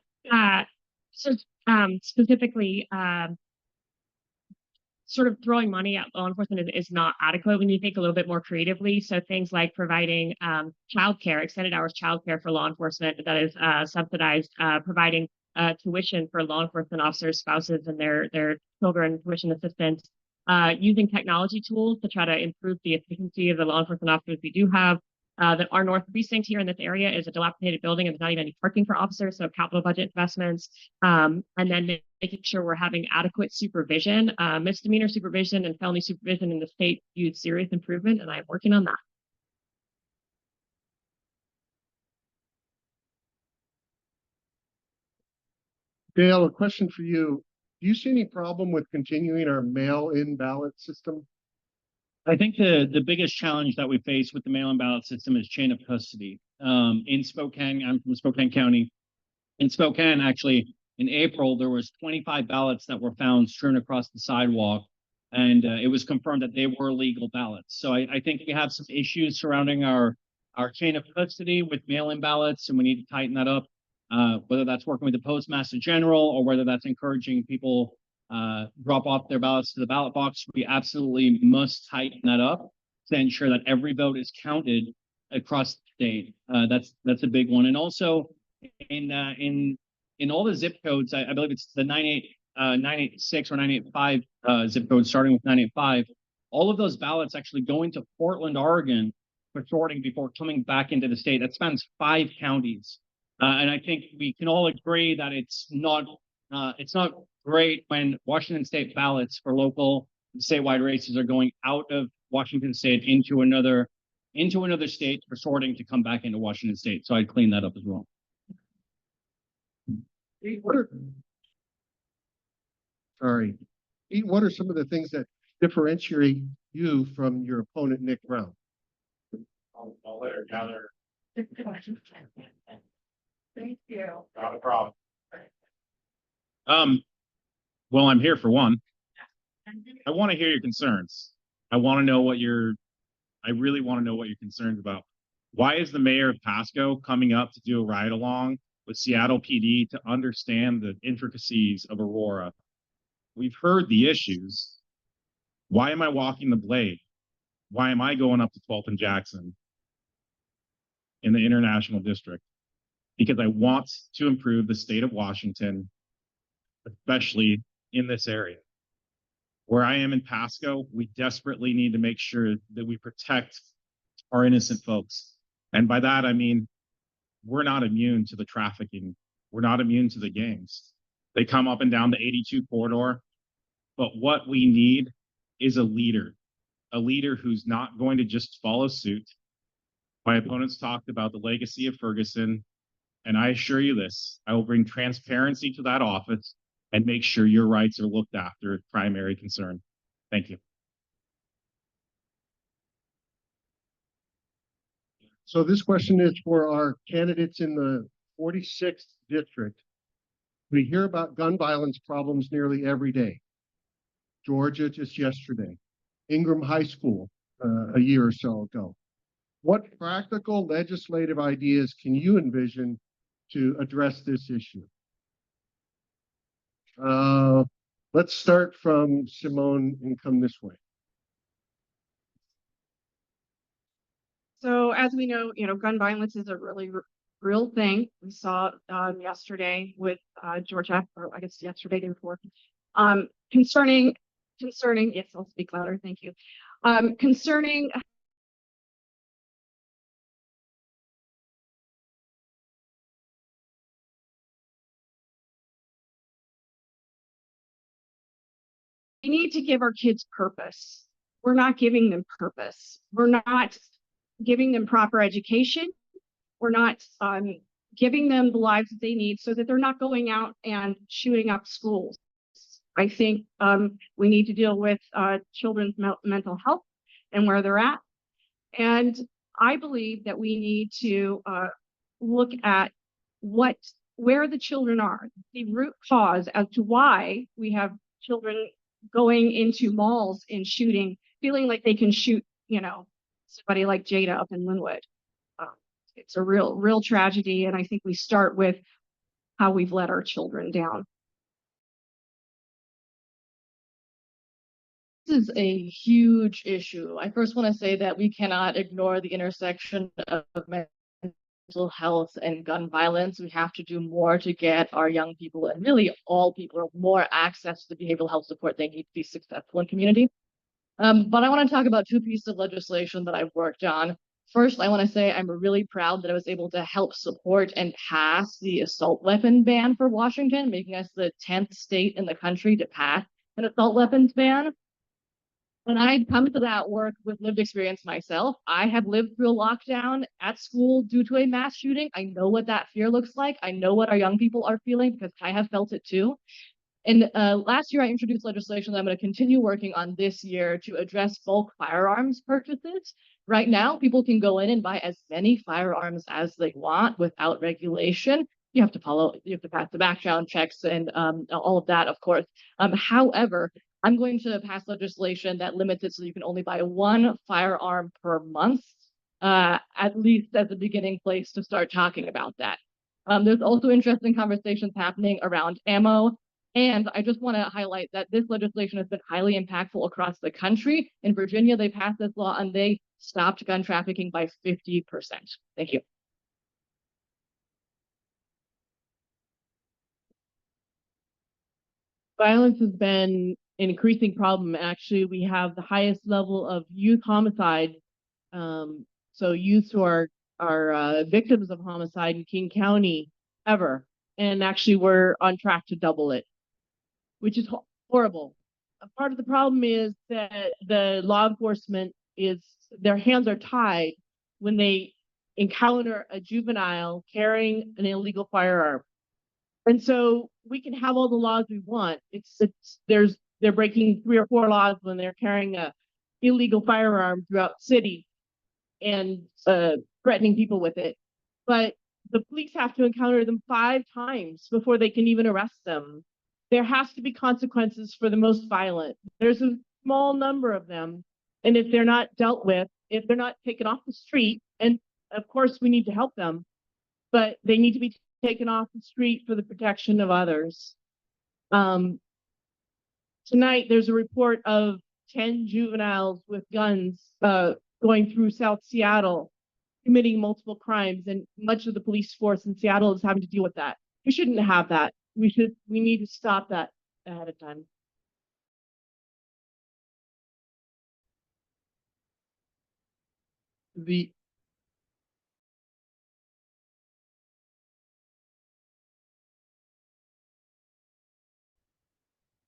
specifically, sort of throwing money at law enforcement is not adequate. We need to think a little bit more creatively. So things like providing childcare, extended hours childcare for law enforcement that is subsidized, providing tuition for law enforcement officers, spouses, and their children, tuition assistance, using technology tools to try to improve the efficiency of the law enforcement officers we do have. That our North Precinct here in this area is a dilapidated building and there's not even any parking for officers, so capital budget investments, and then making sure we're having adequate supervision, misdemeanor supervision and felony supervision in the state viewed serious improvement, and I'm working on that. Dale, a question for you. Do you see any problem with continuing our mail-in ballot system? I think the biggest challenge that we face with the mail-in ballot system is chain of custody. In Spokane, I'm from Spokane County. In Spokane, actually, in April, there was 25 ballots that were found strewn across the sidewalk, and it was confirmed that they were legal ballots. So I think we have some issues surrounding our chain of custody with mail-in ballots, and we need to tighten that up, whether that's working with the Postmaster General or whether that's encouraging people drop off their ballots to the ballot box. We absolutely must tighten that up to ensure that every vote is counted across the state. That's a big one. And also in all the zip codes, I believe it's the 986 or 985 zip code, starting with 985. All of those ballots actually go into Portland, Oregon for sorting before coming back into the state. That spans 5 counties. And I think we can all agree that it's not great when Washington state ballots for local statewide races are going out of Washington State into another state for sorting to come back into Washington State. So I'd clean that up as well. Pete, what are some of the things that differentiate you from your opponent, Nick Brown? I'll let her gather. Thank you. Not a problem. Well, I'm here for one. I want to hear your concerns. I want to know I really want to know what your concerns about. Why is the mayor of Pasco coming up to do a ride along with Seattle PD to understand the intricacies of Aurora? We've heard the issues. Why am I walking the blade? Why am I going up to 12th and Jackson in the International District? Because I want to improve the state of Washington, especially in this area. Where I am in Pasco, we desperately need to make sure that we protect our innocent folks. And by that, I mean, we're not immune to the trafficking. We're not immune to the gangs. They come up and down the 82 corridor. But what we need is a leader who's not going to just follow suit. My opponents talked about the legacy of Ferguson, and I assure you this, I will bring transparency to that office and make sure your rights are looked after as primary concern. Thank you. So this question is for our candidates in the 46th district. We hear about gun violence problems nearly every day. Georgia just yesterday, Ingram High School a year or so ago. What practical legislative ideas can you envision to address this issue? Let's start from Simone and come this way. So as we know, gun violence is a really real thing. We saw yesterday with Georgia, or I guess yesterday, day before. Concerning, yes, I'll speak louder, thank you. Concerning we need to give our kids purpose. We're not giving them purpose. We're not giving them proper education. We're not giving them the lives that they need so that they're not going out and shooting up schools. I think we need to deal with children's mental health and where they're at. And I believe that we need to look at where the children are, the root cause as to why we have children going into malls and shooting, feeling like they can shoot, somebody like Jada up in Linwood. It's a real tragedy. And I think we start with how we've let our children down. This is a huge issue. I first want to say that we cannot ignore the intersection of mental health and gun violence. We have to do more to get our young people and really all people more access to the behavioral health support they need to be successful in community. But I want to talk about two pieces of legislation that I've worked on. First, I want to say I'm really proud that I was able to help support and pass the assault weapon ban for Washington, making us the 10th state in the country to pass an assault weapons ban. And I'd come to that work with lived experience myself. I have lived through a lockdown at school due to a mass shooting. I know what that fear looks like. I know what our young people are feeling because I have felt it too. And last year, I introduced legislation that I'm going to continue working on this year to address bulk firearms purchases. Right now, people can go in and buy as many firearms as they want without regulation. You have to pass the background checks and all of that, of course. However, I'm going to pass legislation that limits it so you can only buy one firearm per month, at least as a beginning place to start talking about that. There's also interesting conversations happening around ammo. And I just want to highlight that this legislation has been highly impactful across the country. In Virginia, they passed this law and they stopped gun trafficking by 50%. Thank you. Violence has been an increasing problem. Actually, we have the highest level of youth homicide. So youth who are victims of homicide in King County ever. And actually, we're on track to double it, which is horrible. a part of the problem is that the law enforcement their hands are tied when they encounter a juvenile carrying an illegal firearm. And so we can have all the laws we want. They're breaking 3 or 4 laws when they're carrying a illegal firearm throughout the city and threatening people with it. But the police have to encounter them 5 times before they can even arrest them. There has to be consequences for the most violent. There's a small number of them. And if they're not dealt with, if they're not taken off the street, and of course we need to help them, but they need to be taken off the street for the protection of others. Tonight, there's a report of 10 juveniles with guns going through South Seattle, committing multiple crimes, and much of the police force in Seattle is having to deal with that. We shouldn't have that. We need to stop that ahead of time.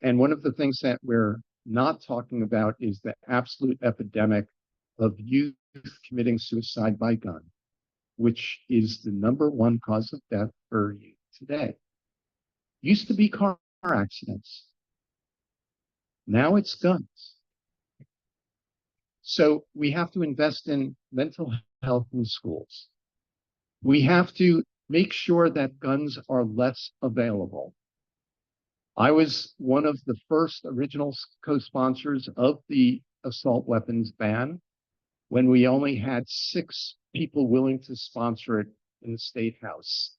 And one of the things that we're not talking about is the absolute epidemic of youth committing suicide by gun, which is the #1 cause of death for youth today. Used to be car accidents. Now it's guns. So we have to invest in mental health in schools. We have to make sure that guns are less available. I was one of the first original co-sponsors of the assault weapons ban when we only had 6 people willing to sponsor it in the State House.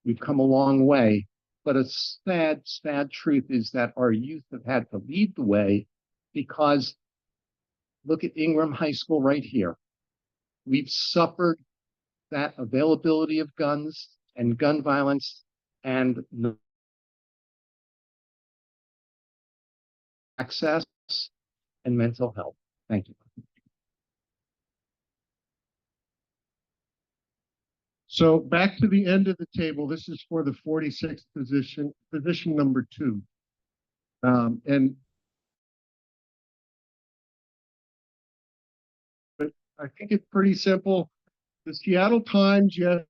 We've come a long way, but a sad, sad truth is that our youth have had to lead the way because look at Ingram High School right here. We've suffered that availability of guns and gun violence and access and mental health. Thank you. So back to the end of the table. This is for the 46th position #2. And but I think it's pretty simple. The Seattle Times, yes,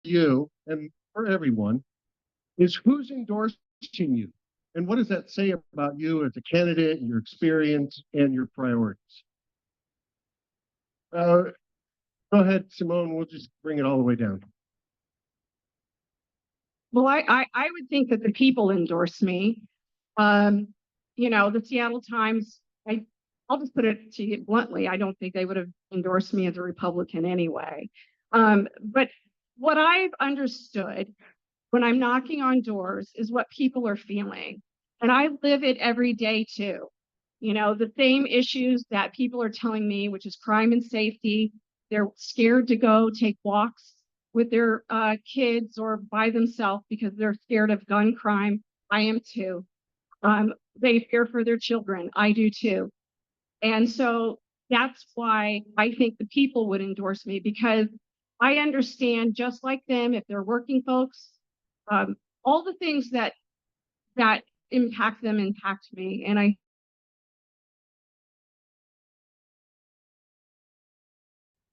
you and for everyone, is who's endorsing you, and what does that say about you as a candidate and your experience and your priorities? Go ahead, Simone. We'll just bring it all the way down. Well, I would think that the people endorse me. The Seattle Times, I'll just put it to you bluntly, I don't think they would have endorsed me as a Republican anyway. But what I've understood when I'm knocking on doors is what people are feeling. And I live it every day too. The same issues that people are telling me, which is crime and safety. They're scared to go take walks with their kids or by themselves because they're scared of gun crime. I am too. They fear for their children. I do too. And so that's why I think the people would endorse me, because I understand, just like them, if they're working folks, all the things that impact them impact me. And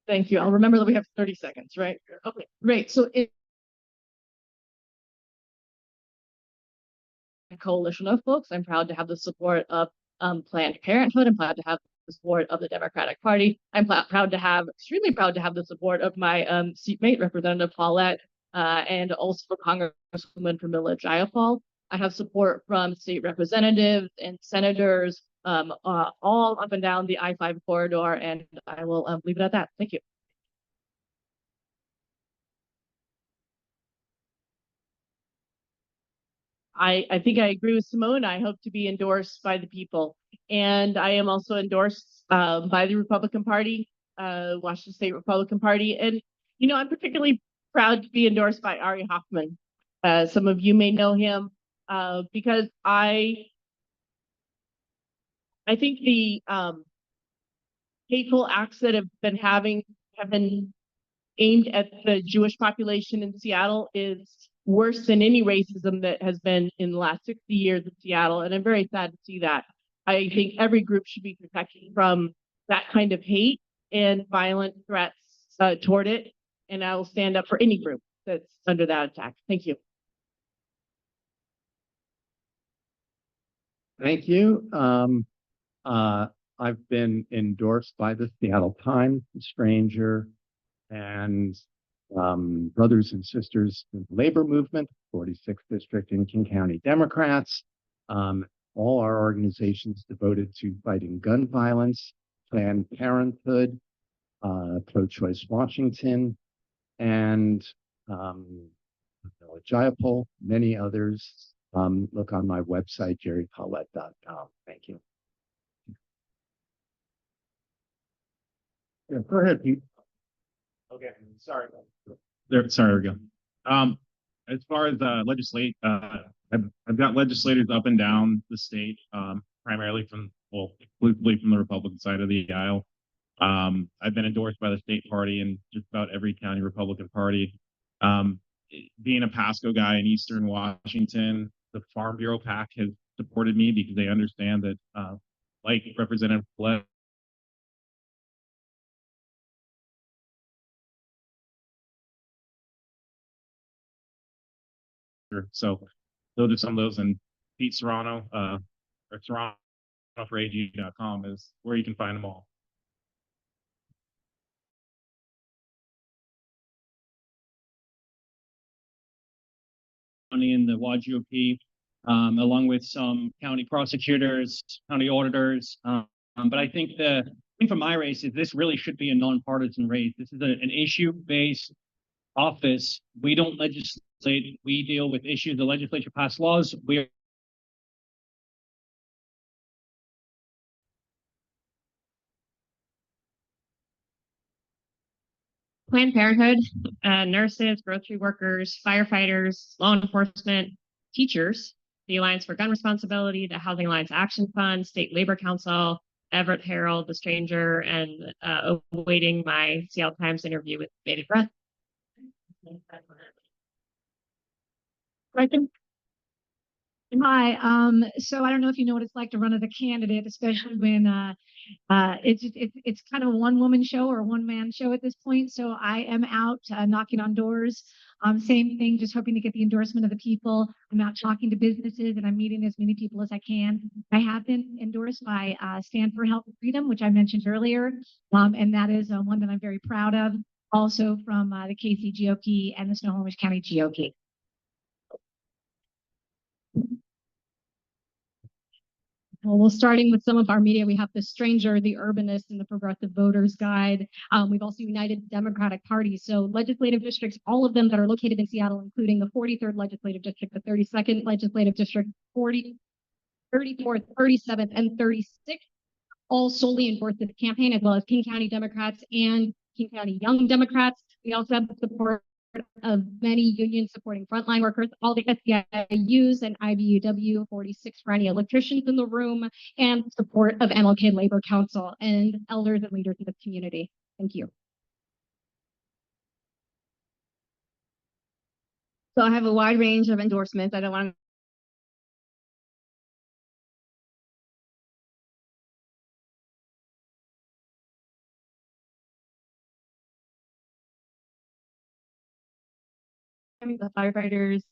Thank you. I'll remember that we have 30 seconds, right? Okay, great. So a coalition of folks. I'm proud to have the support of Planned Parenthood. I'm proud to have the support of the Democratic Party. I'm extremely proud to have the support of my seatmate, Representative Pollet, and also Congresswoman from Village Iafal. I have support from state representatives and senators all up and down the I-5 corridor, and I will leave it at that. Thank you. I think I agree with Simone. I hope to be endorsed by the people. And I am also endorsed by the Republican Party, Washington State Republican Party. And, I'm particularly proud to be endorsed by Ari Hoffman. Some of you may know him because I think the hateful acts that have been aimed at the Jewish population in Seattle is worse than any racism that has been in the last 60 years in Seattle. And I'm very sad to see that. I think every group should be protected from that kind of hate and violent threats toward it. And I will stand up for any group that's under that attack. Thank you. Thank you. I've been endorsed by the Seattle Times, The Stranger, and Brothers and Sisters in the Labor Movement, 46th District in King County Democrats. All our organizations devoted to fighting gun violence, Planned Parenthood, Pro-Choice Washington, and Jayapal, many others. Look on my website, gerrypollet.com. Thank you. Yeah, go ahead, Pete. Okay, sorry. There we go. As far as I've got legislators up and down the state, primarily exclusively from the Republican side of the aisle. I've been endorsed by the state party and just about every county Republican party. Being a Pasco guy in Eastern Washington, the Farm Bureau PAC has supported me because they understand that, like Representative Pollet, so those are some of those, and Pete Serrano, or Serrano for AG.com is where you can find them all. In the WAD GOP, along with some county prosecutors, county auditors. But I think the thing for my race is this really should be a nonpartisan race. This is an issue-based office. We don't legislate. We deal with issues. The legislature passed laws. Planned Parenthood, nurses, grocery workers, firefighters, law enforcement, teachers, the Alliance for Gun Responsibility, the Housing Alliance Action Fund, State Labor Council, Everett Herald, The Stranger, and awaiting my Seattle Times interview with bated breath. Hi. So I don't know if you know what it's like to run as a candidate, especially when it's kind of a one-woman show or a one-man show at this point. So I am out knocking on doors. Same thing, just hoping to get the endorsement of the people. I'm out talking to businesses and I'm meeting as many people as I can. I have been endorsed by Stand for Health and Freedom, which I mentioned earlier, and that is one that I'm very proud of. Also from the KC GOP and the Snohomish County GOP. Well, starting with some of our media, we have The Stranger, The Urbanist, and the Progressive Voters Guide. We've also United Democratic Party. So legislative districts, all of them that are located in Seattle, including the 43rd Legislative District, the 32nd Legislative District, 34th, 37th, and 36th, all solely endorse this campaign, as well as King County Democrats and King County Young Democrats. We also have the support of many unions supporting frontline workers, all the SEIUs and IBUW, 46 for any electricians in the room, and support of MLK Labor Council and elders and leaders of the community. Thank you. So I have a wide range of endorsements. I don't want to the firefighters,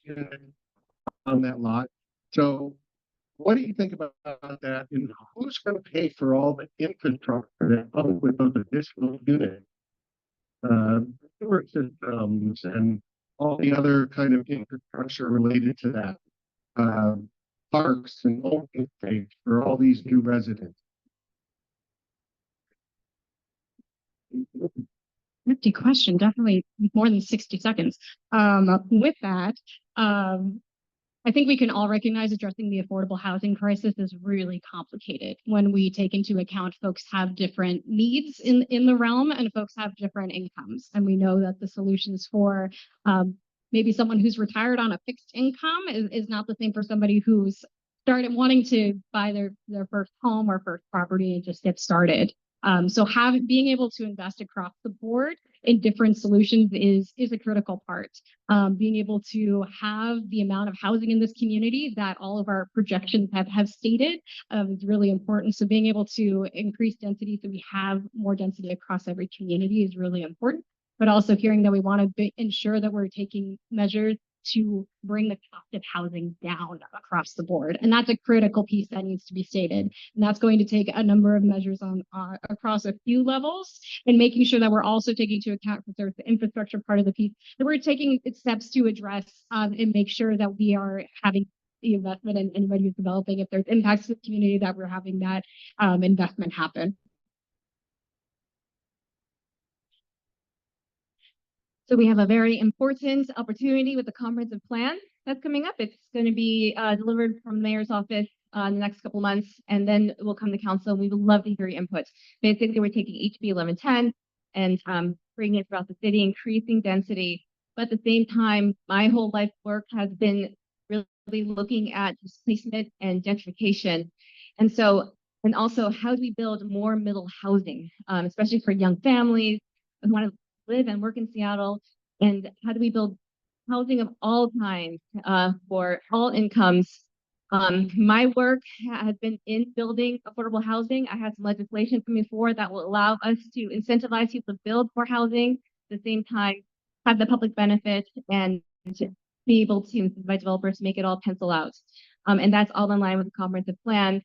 unit on that lot. So what do you think about that? And who's going to pay for all the infrastructure that comes with those additional units? Sewer systems and all the other kind of infrastructure related to that. Parks and open space for all these new residents. Nifty question, definitely more than 60 seconds. With that, I think we can all recognize addressing the affordable housing crisis is really complicated when we take into account folks have different needs in the realm and folks have different incomes. And we know that the solutions for maybe someone who's retired on a fixed income is not the same for somebody who's started wanting to buy their first home or first property and just get started. So being able to invest across the board in different solutions is a critical part. Being able to have the amount of housing in this community that all of our projections have stated is really important. So being able to increase density so we have more density across every community is really important. But also hearing that we want to ensure that we're taking measures to bring the cost of housing down across the board. And that's a critical piece that needs to be stated. And that's going to take a number of measures on across a few levels and making sure that we're also taking into account for the infrastructure part of the piece, that we're taking steps to address and make sure that we are having the investment in anybody who's developing, if there's impacts to the community, that we're having that investment happen. So we have a very important opportunity with the comprehensive plan that's coming up. It's going to be delivered from the mayor's office in the next couple of months, and then it will come to council. We would love to hear your input. Basically, we're taking HB 1110 and bringing it throughout the city, increasing density. But at the same time, my whole life work has been really looking at displacement and gentrification. And also, how do we build more middle housing, especially for young families who want to live and work in Seattle, and how do we build housing of all kinds for all incomes? My work has been in building affordable housing. I have some legislation coming forward that will allow us to incentivize people to build more housing, at the same time have the public benefit and to be able to incentivize developers to make it all pencil out. And that's all in line with the comprehensive plan.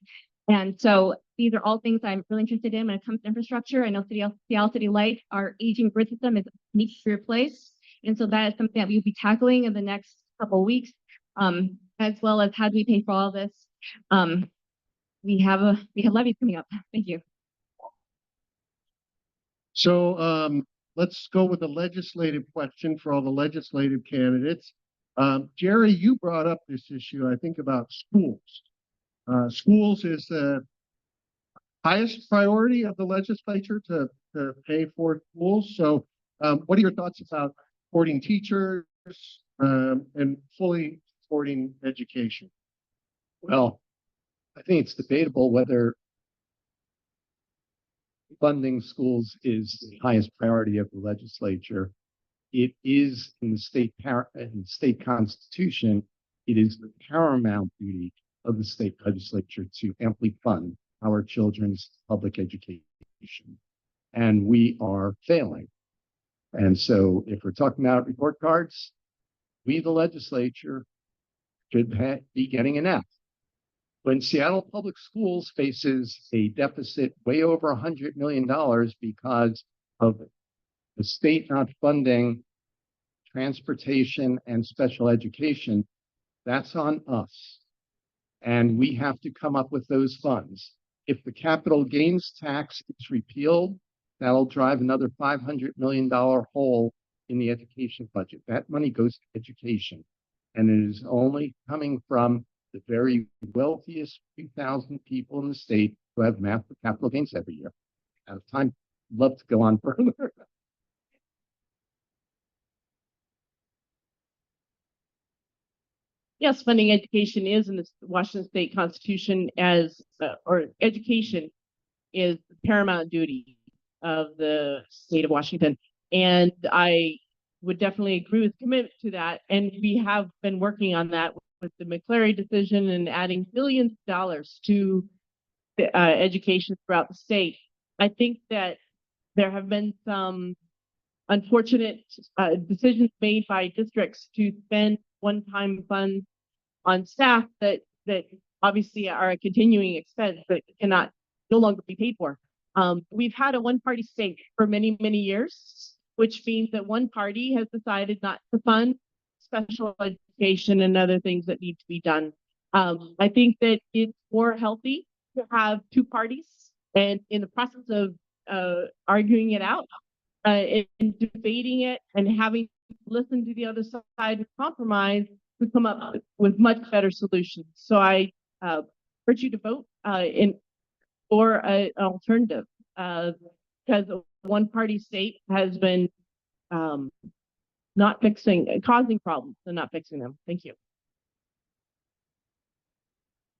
And so these are all things I'm really interested in when it comes to infrastructure. I know Seattle City Light, our aging grid system needs to be replaced. And so that is something that we'll be tackling in the next couple of weeks, as well as how do we pay for all this. We have levies coming up. Thank you. So let's go with a legislative question for all the legislative candidates. Gerry, you brought up this issue, I think, about schools. Schools is the highest priority of the legislature to pay for schools. So what are your thoughts about supporting teachers and fully supporting education? Well, I think it's debatable whether funding schools is the highest priority of the legislature. It is in the state constitution. It is the paramount duty of the state legislature to amply fund our children's public education, and we are failing. And so, if we're talking about report cards, we, the legislature, should be getting an F. When Seattle Public Schools faces a deficit way over $100 million because of the state not funding transportation and special education, that's on us. And we have to come up with those funds. If the capital gains tax is repealed, that'll drive another $500 million hole in the education budget. That money goes to education. And it is only coming from the very wealthiest 2,000 people in the state who have massive capital gains every year. Out of time, love to go on further. Yes, funding education is in the Washington State Constitution or education is the paramount duty of the state of Washington. And I would definitely agree with commitment to that. And we have been working on that with the McCleary decision and adding billions of dollars to education throughout the state. I think that there have been some unfortunate decisions made by districts to spend one-time funds on staff that obviously are a continuing expense that cannot no longer be paid for. We've had a one-party state for many, many years, which means that one party has decided not to fund special education and other things that need to be done. I think that it's more healthy to have two parties, and in the process of arguing it out and debating it and having listened to the other side and compromise, we come up with much better solutions. So I urge you to vote for an alternative because a one-party state has been causing problems and not fixing them. Thank you.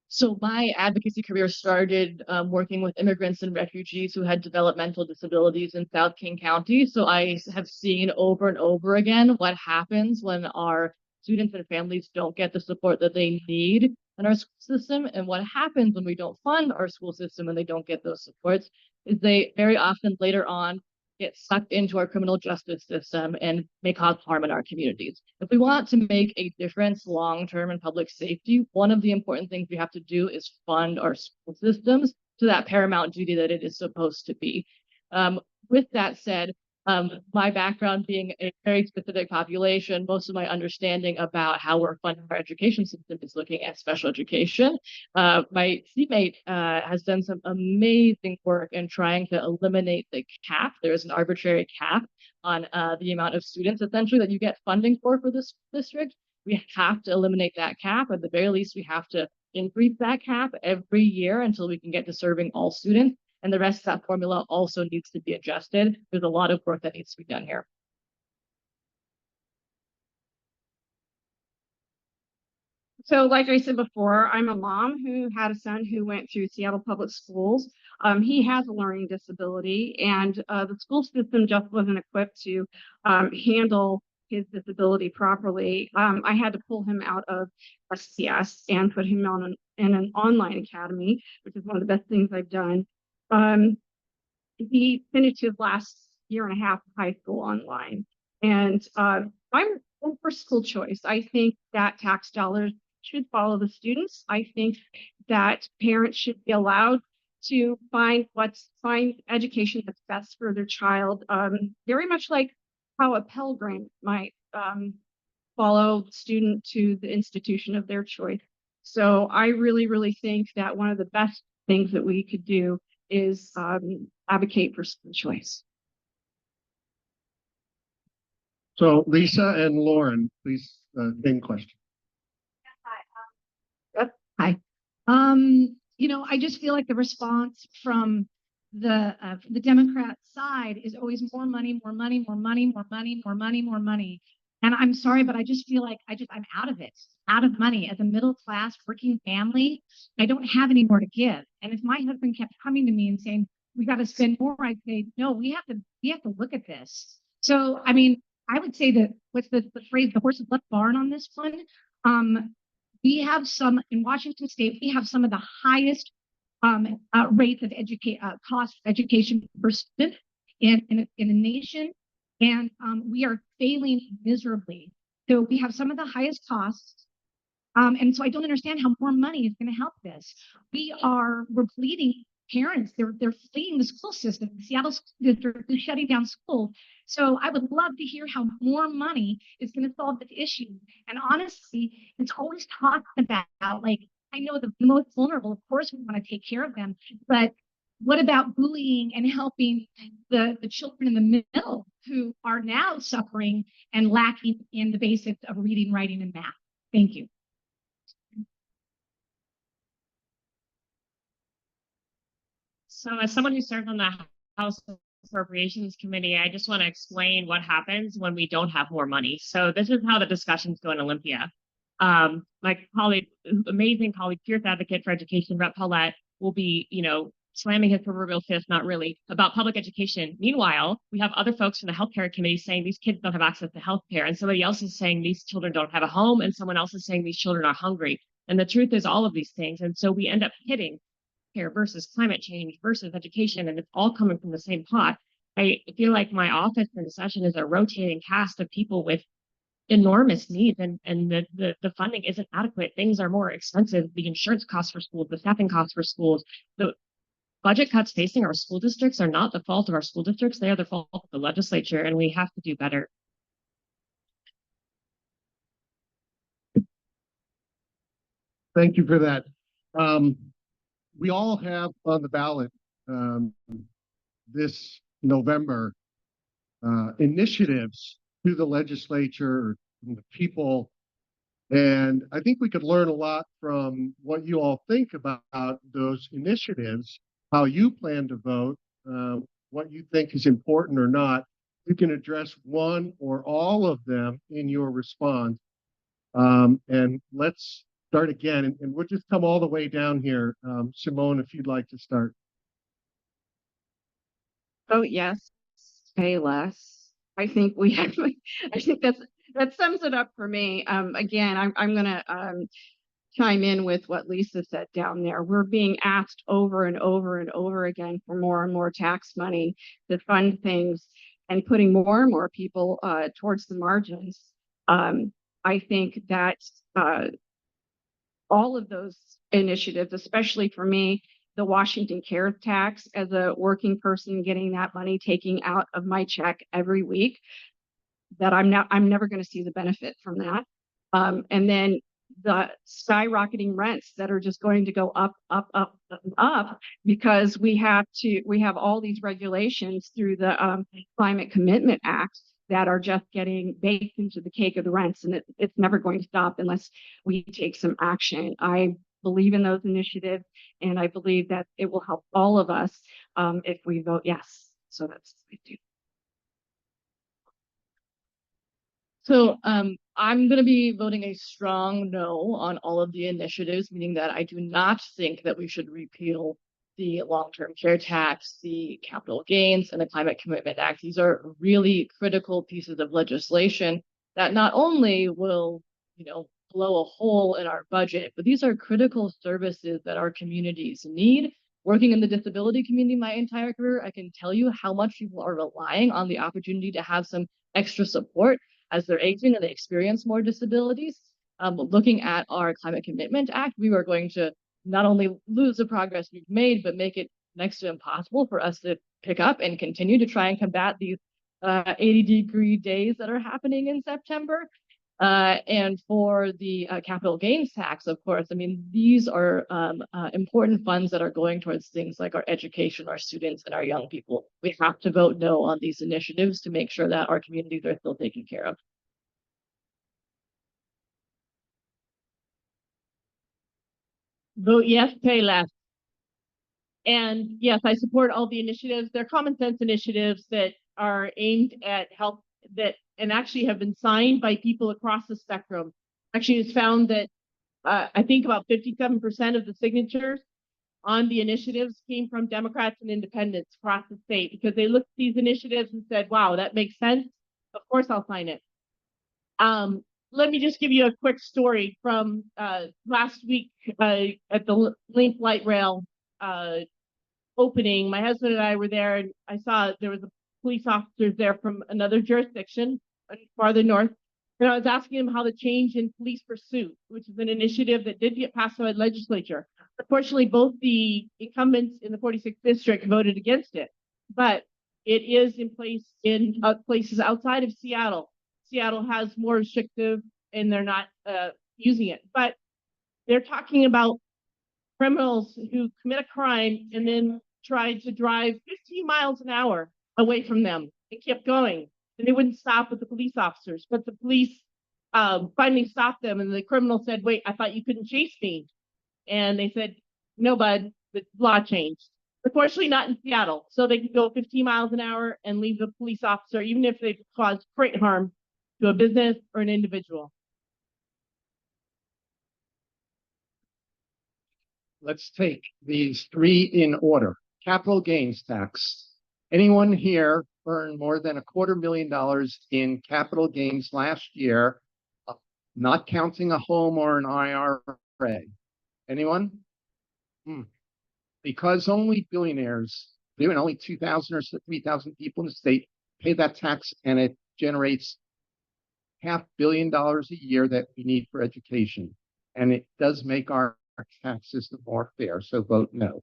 So my advocacy career started working with immigrants and refugees who had developmental disabilities in South King County. So I have seen over and over again what happens when our students and families don't get the support that they need in our school system. And what happens when we don't fund our school system and they don't get those supports is they very often later on get sucked into our criminal justice system and may cause harm in our communities. If we want to make a difference long-term in public safety, one of the important things we have to do is fund our school systems to that paramount duty that it is supposed to be. With that said, my background being a very specific population, most of my understanding about how we're funding our education system is looking at special education. My seatmate has done some amazing work in trying to eliminate the cap. There's an arbitrary cap on the amount of students essentially that you get funding for this district. We have to eliminate that cap. At the very least, we have to increase that cap every year until we can get to serving all students. And the rest of that formula also needs to be adjusted. There's a lot of work that needs to be done here. So like I said before, I'm a mom who had a son who went through Seattle Public Schools. He has a learning disability, and the school system just wasn't equipped to handle his disability properly. I had to pull him out of SCS and put him on in an online academy, which is one of the best things I've done. He finished his last year and a half of high school online, and I'm for school choice. I think that tax dollars should follow the students. I think that parents should be allowed to find education that's best for their child. Very much like how a Pell Grant might follow the student to the institution of their choice. So I really, really think that one of the best things that we could do is advocate for school choice. So Lisa and Lauren, please, same question. Hi. You know, I just feel like the response from the Democrat side is always more money, more money, more money, more money, more money, more money. And I'm sorry, but I just feel like I'm out of it, out of money. As a middle class working family, I don't have any more to give. And if my husband kept coming to me and saying, we got to spend more, I'd say, no, we have to look at this. So, I mean, I would say that what's the phrase, the horse has left barn on this one. We have in Washington State, we have some of the highest rates of cost of education per student in the nation. And we are failing miserably. So we have some of the highest costs. And so I don't understand how more money is going to help this. We're bleeding parents. They're fleeing the school system. The Seattle School District is shutting down schools. So I would love to hear how more money is going to solve this issue. And honestly, it's always talked about, like, I know the most vulnerable, of course, we want to take care of them, but what about bullying and helping the children in the middle who are now suffering and lacking in the basics of reading, writing, and math? Thank you. So as someone who served on the House Appropriations Committee, I just want to explain what happens when we don't have more money. So this is how the discussions go in Olympia. My colleague, amazing colleague, fierce advocate for education, Rep. Pollet, will be, slamming his proverbial fist, not really, about public education. Meanwhile, we have other folks from the healthcare committee saying these kids don't have access to healthcare, and somebody else is saying these children don't have a home, and someone else is saying these children are hungry. And the truth is all of these things. And so we end up hitting care versus climate change versus education, and it's all coming from the same pot. I feel like my office in session is a rotating cast of people with enormous needs, and the funding isn't adequate. Things are more expensive. The insurance costs for schools, the staffing costs for schools, the budget cuts facing our school districts are not the fault of our school districts. They are the fault of the legislature, and we have to do better. Thank you for that. We all have on the ballot this November initiatives to the legislature, from the people, and I think we could learn a lot from what you all think about those initiatives, how you plan to vote, what you think is important or not. You can address one or all of them in your response. And let's start again, and we'll just come all the way down here. Simone, if you'd like to start. Vote yes, pay less. I think we have, I think that sums it up for me. Again, I'm gonna chime in with what Lisa said down there. We're being asked over and over and over again for more and more tax money to fund things and putting more and more people towards the margins. I think that all of those initiatives, especially for me, the Washington Care tax, as a working person getting that money taking out of my check every week, that I'm never going to see the benefit from that. And then the skyrocketing rents that are just going to go up, up, up, up, because we have all these regulations through the Climate Commitment Act that are just getting baked into the cake of the rents, and it's never going to stop unless we take some action. I believe in those initiatives, and I believe that it will help all of us if we vote yes. So that's what I do. So I'm going to be voting a strong no on all of the initiatives, meaning that I do not think that we should repeal the long-term care tax, the capital gains, and the Climate Commitment Act. These are really critical pieces of legislation that not only will, blow a hole in our budget, but these are critical services that our communities need. Working in the disability community my entire career, I can tell you how much people are relying on the opportunity to have some extra support as they're aging and they experience more disabilities. Looking at our Climate Commitment Act, we are going to not only lose the progress we've made, but make it next to impossible for us to pick up and continue to try and combat these 80-degree days that are happening in September. And for the capital gains tax, of course, I mean, these are important funds that are going towards things like our education, our students, and our young people. We have to vote no on these initiatives to make sure that our communities are still taken care of. Vote yes, pay less. And yes, I support all the initiatives. They're common sense initiatives that are aimed at help and actually have been signed by people across the spectrum. Actually, it's found that I think about 57% of the signatures on the initiatives came from Democrats and independents across the state, because they looked at these initiatives and said, wow, that makes sense. Of course, I'll sign it. Let me just give you a quick story from last week at the Link Light Rail opening. My husband and I were there, and I saw there was a police officers there from another jurisdiction farther north. And I was asking him how the change in police pursuit, which is an initiative that did get passed by the legislature. Unfortunately, both the incumbents in the 46th district voted against it, but it is in place in places outside of Seattle. Seattle has more restrictive, and they're not using it. But they're talking about criminals who commit a crime and then tried to drive 15 miles an hour away from them and kept going. And they wouldn't stop with the police officers, but the police finally stopped them, and the criminal said, wait, I thought you couldn't chase me. And they said, no, bud, the law changed. Unfortunately, not in Seattle. So they can go 15 miles an hour and leave the police officer, even if they've caused great harm to a business or an individual. Let's take these three in order. Capital gains tax. Anyone here earned more than $250,000 in capital gains last year, not counting a home or an IRA? Anyone? Because only billionaires there are only 2,000 or 3,000 people in the state pay that tax, and it generates $500 million a year that we need for education. And it does make our tax system more fair. So vote no.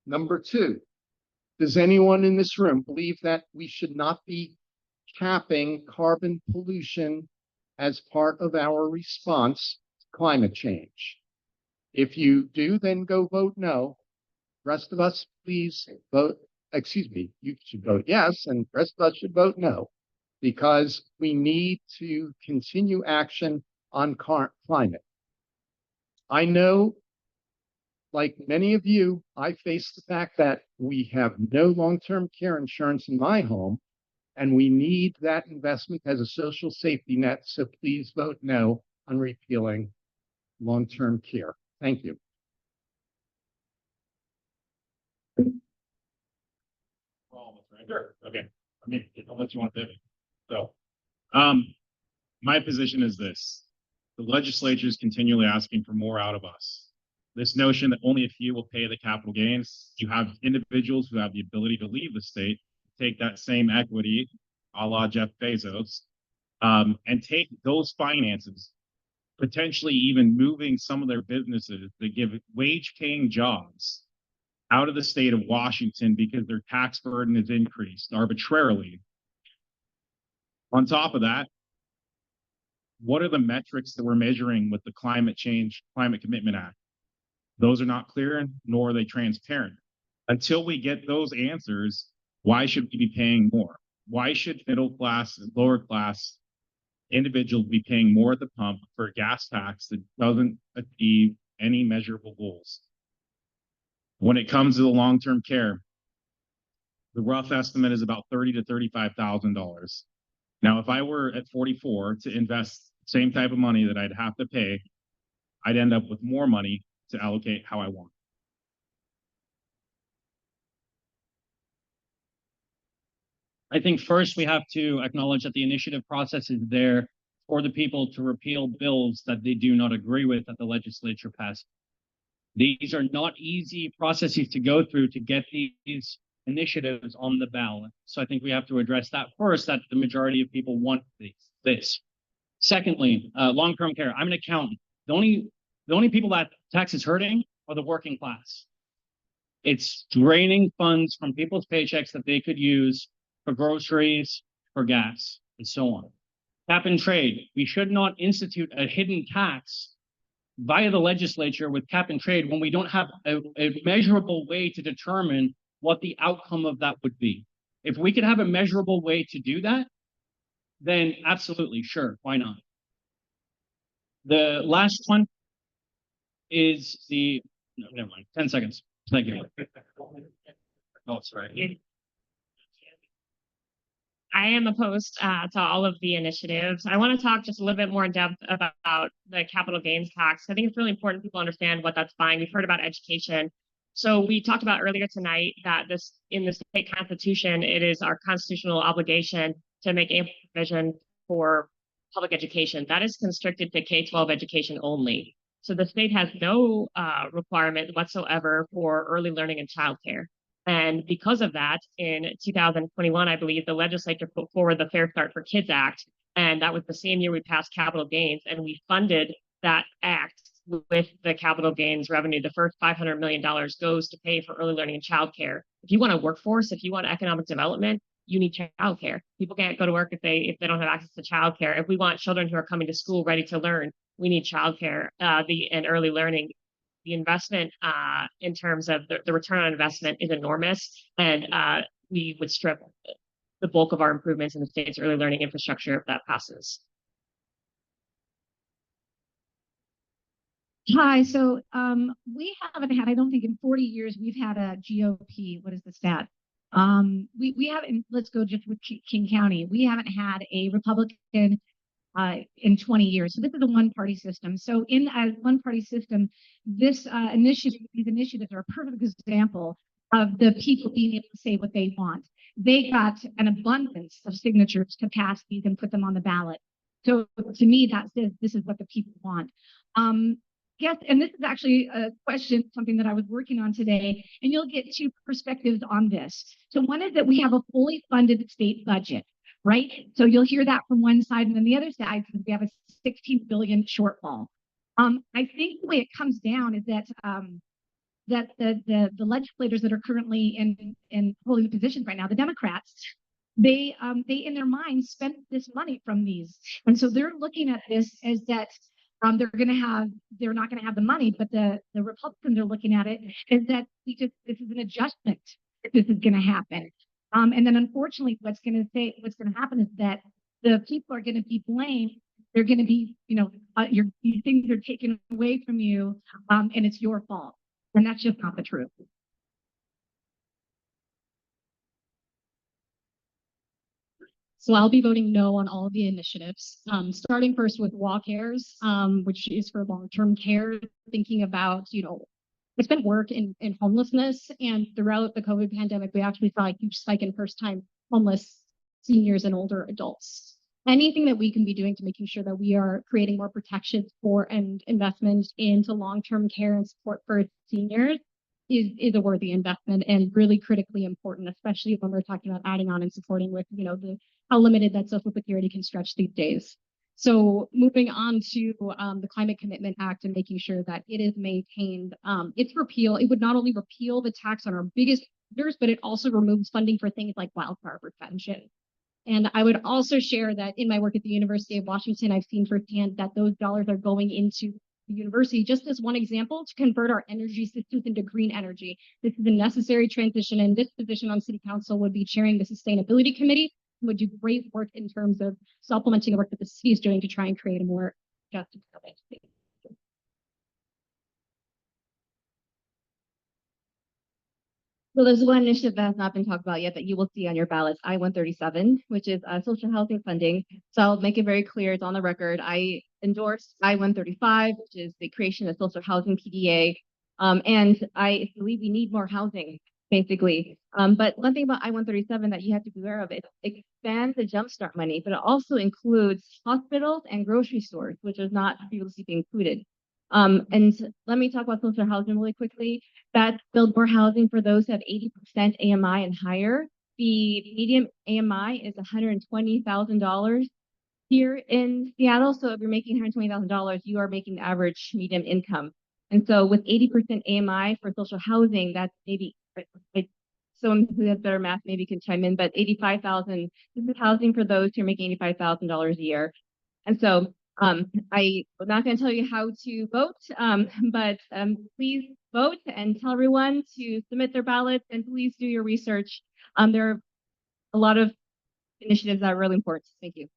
Number two, does anyone in this room believe that we should not be capping carbon pollution as part of our response to climate change? If you do, then go vote no. Rest of us, please vote. Excuse me, you should vote yes, and the rest of us should vote no, because we need to continue action on climate. I know, like many of you, I face the fact that we have no long-term care insurance in my home, and we need that investment as a social safety net. So please vote no on repealing long-term care. Thank you. Sure. Okay. I mean, unless you want to. So, my position is this: the legislature is continually asking for more out of us. This notion that only a few will pay the capital gains. You have individuals who have the ability to leave the state, take that same equity, a la Jeff Bezos, and take those finances, potentially even moving some of their businesses that give wage-paying jobs out of the state of Washington because their tax burden is increased arbitrarily. On top of that, what are the metrics that we're measuring with the Climate Commitment Act? Those are not clear, nor are they transparent. Until we get those answers, why should we be paying more? Why should middle class and lower class individuals be paying more at the pump for a gas tax that doesn't achieve any measurable goals? When it comes to the long-term care, the rough estimate is about $30,000 to $35,000. Now, if I were at 44 to invest the same type of money that I'd have to pay, I'd end up with more money to allocate how I want. I think first we have to acknowledge that the initiative process is there for the people to repeal bills that they do not agree with that the legislature passed. These are not easy processes to go through to get these initiatives on the ballot. So I think we have to address that first, that the majority of people want this. Secondly, long-term care. I'm an accountant. The only people that tax is hurting are the working class. It's draining funds from people's paychecks that they could use for groceries, for gas, and so on. Cap and trade. We should not institute a hidden tax via the legislature with cap and trade when we don't have a measurable way to determine what the outcome of that would be. If we could have a measurable way to do that, then absolutely, sure, why not? The last one is no, never mind, 10 seconds. Thank you. Oh, sorry. I am opposed to all of the initiatives. I want to talk just a little bit more in depth about the capital gains tax. I think it's really important people understand what that's buying. We've heard about education. So we talked about earlier tonight that in the state constitution, it is our constitutional obligation to make ample provision for public education. That is constricted to K-12 education only. So the state has no requirement whatsoever for early learning and childcare. And because of that, in 2021, I believe the legislature put forward the Fair Start for Kids Act, and that was the same year we passed capital gains, and we funded that act with the capital gains revenue. The first $500 million goes to pay for early learning and childcare. If you want a workforce, if you want economic development, you need childcare. People can't go to work if they don't have access to childcare. If we want children who are coming to school ready to learn, we need childcare and early learning. The investment in terms of the return on investment is enormous, and we would strip the bulk of our improvements in the state's early learning infrastructure if that passes. Hi, so we haven't had, I don't think in 40 years, we've had a GOP, what is the stat? We haven't, let's go just with King County. We haven't had a Republican in 20 years. So this is a one-party system. So in a one-party system, these initiatives are a perfect example of the people being able to say what they want. They got an abundance of signatures to pass these and put them on the ballot. So to me, that says this is what the people want. guess, and this is actually a question, something that I was working on today, and you'll get two perspectives on this. So one is that we have a fully funded state budget, right? So you'll hear that from one side, and then the other side, we have a 16 billion shortfall. I think the way it comes down is that the legislators that are currently in holding the positions right now, the Democrats, they in their minds spent this money from these, and so they're looking at this as that they're not going to have the money, but the Republicans are looking at it as that this is an adjustment. This is going to happen, and then unfortunately, what's going to happen is that the people are going to be blamed. They're going to be, these things are taken away from you, and it's your fault, and that's just not the truth. So I'll be voting no on all of the initiatives, starting first with WA Cares, which is for long-term care, thinking about, I spent work in homelessness, and throughout the COVID pandemic, we actually saw a huge spike in first-time homeless seniors and older adults. Anything that we can be doing to making sure that we are creating more protections for and investment into long-term care and support for seniors is a worthy investment and really critically important, especially when we're talking about adding on and supporting with, how limited that Social Security can stretch these days. So moving on to the Climate Commitment Act and making sure that it is maintained. Its repeal, it would not only repeal the tax on our biggest polluters, but it also removes funding for things like wildfire prevention. And I would also share that in my work at the University of Washington, I've seen firsthand that those dollars are going into the university, just as one example, to convert our energy systems into green energy. This is a necessary transition, and this position on City Council would be chairing the Sustainability Committee, would do great work in terms of supplementing the work that the city is doing to try and create a more just environment. So there's one initiative that has not been talked about yet that you will see on your ballots, I-137, which is social housing funding. So I'll make it very clear, it's on the record. I endorse I-135, which is the creation of social housing PDA. And I believe we need more housing, basically. But one thing about I-137 that you have to be aware of, it expands the jumpstart money, but it also includes hospitals and grocery stores, which is not previously included. And let me talk about social housing really quickly. That build more housing for those who have 80% AMI and higher. The median AMI is $120,000 here in Seattle. So if you're making $120,000, you are making the average median income. And so with 80% AMI for social housing, that's maybe someone who has better math maybe can chime in, but 85,000, this is housing for those who are making $85,000 a year. And so I'm not going to tell you how to vote, but please vote and tell everyone to submit their ballots, and please do your research. There are a lot of initiatives that are really important. Thank you.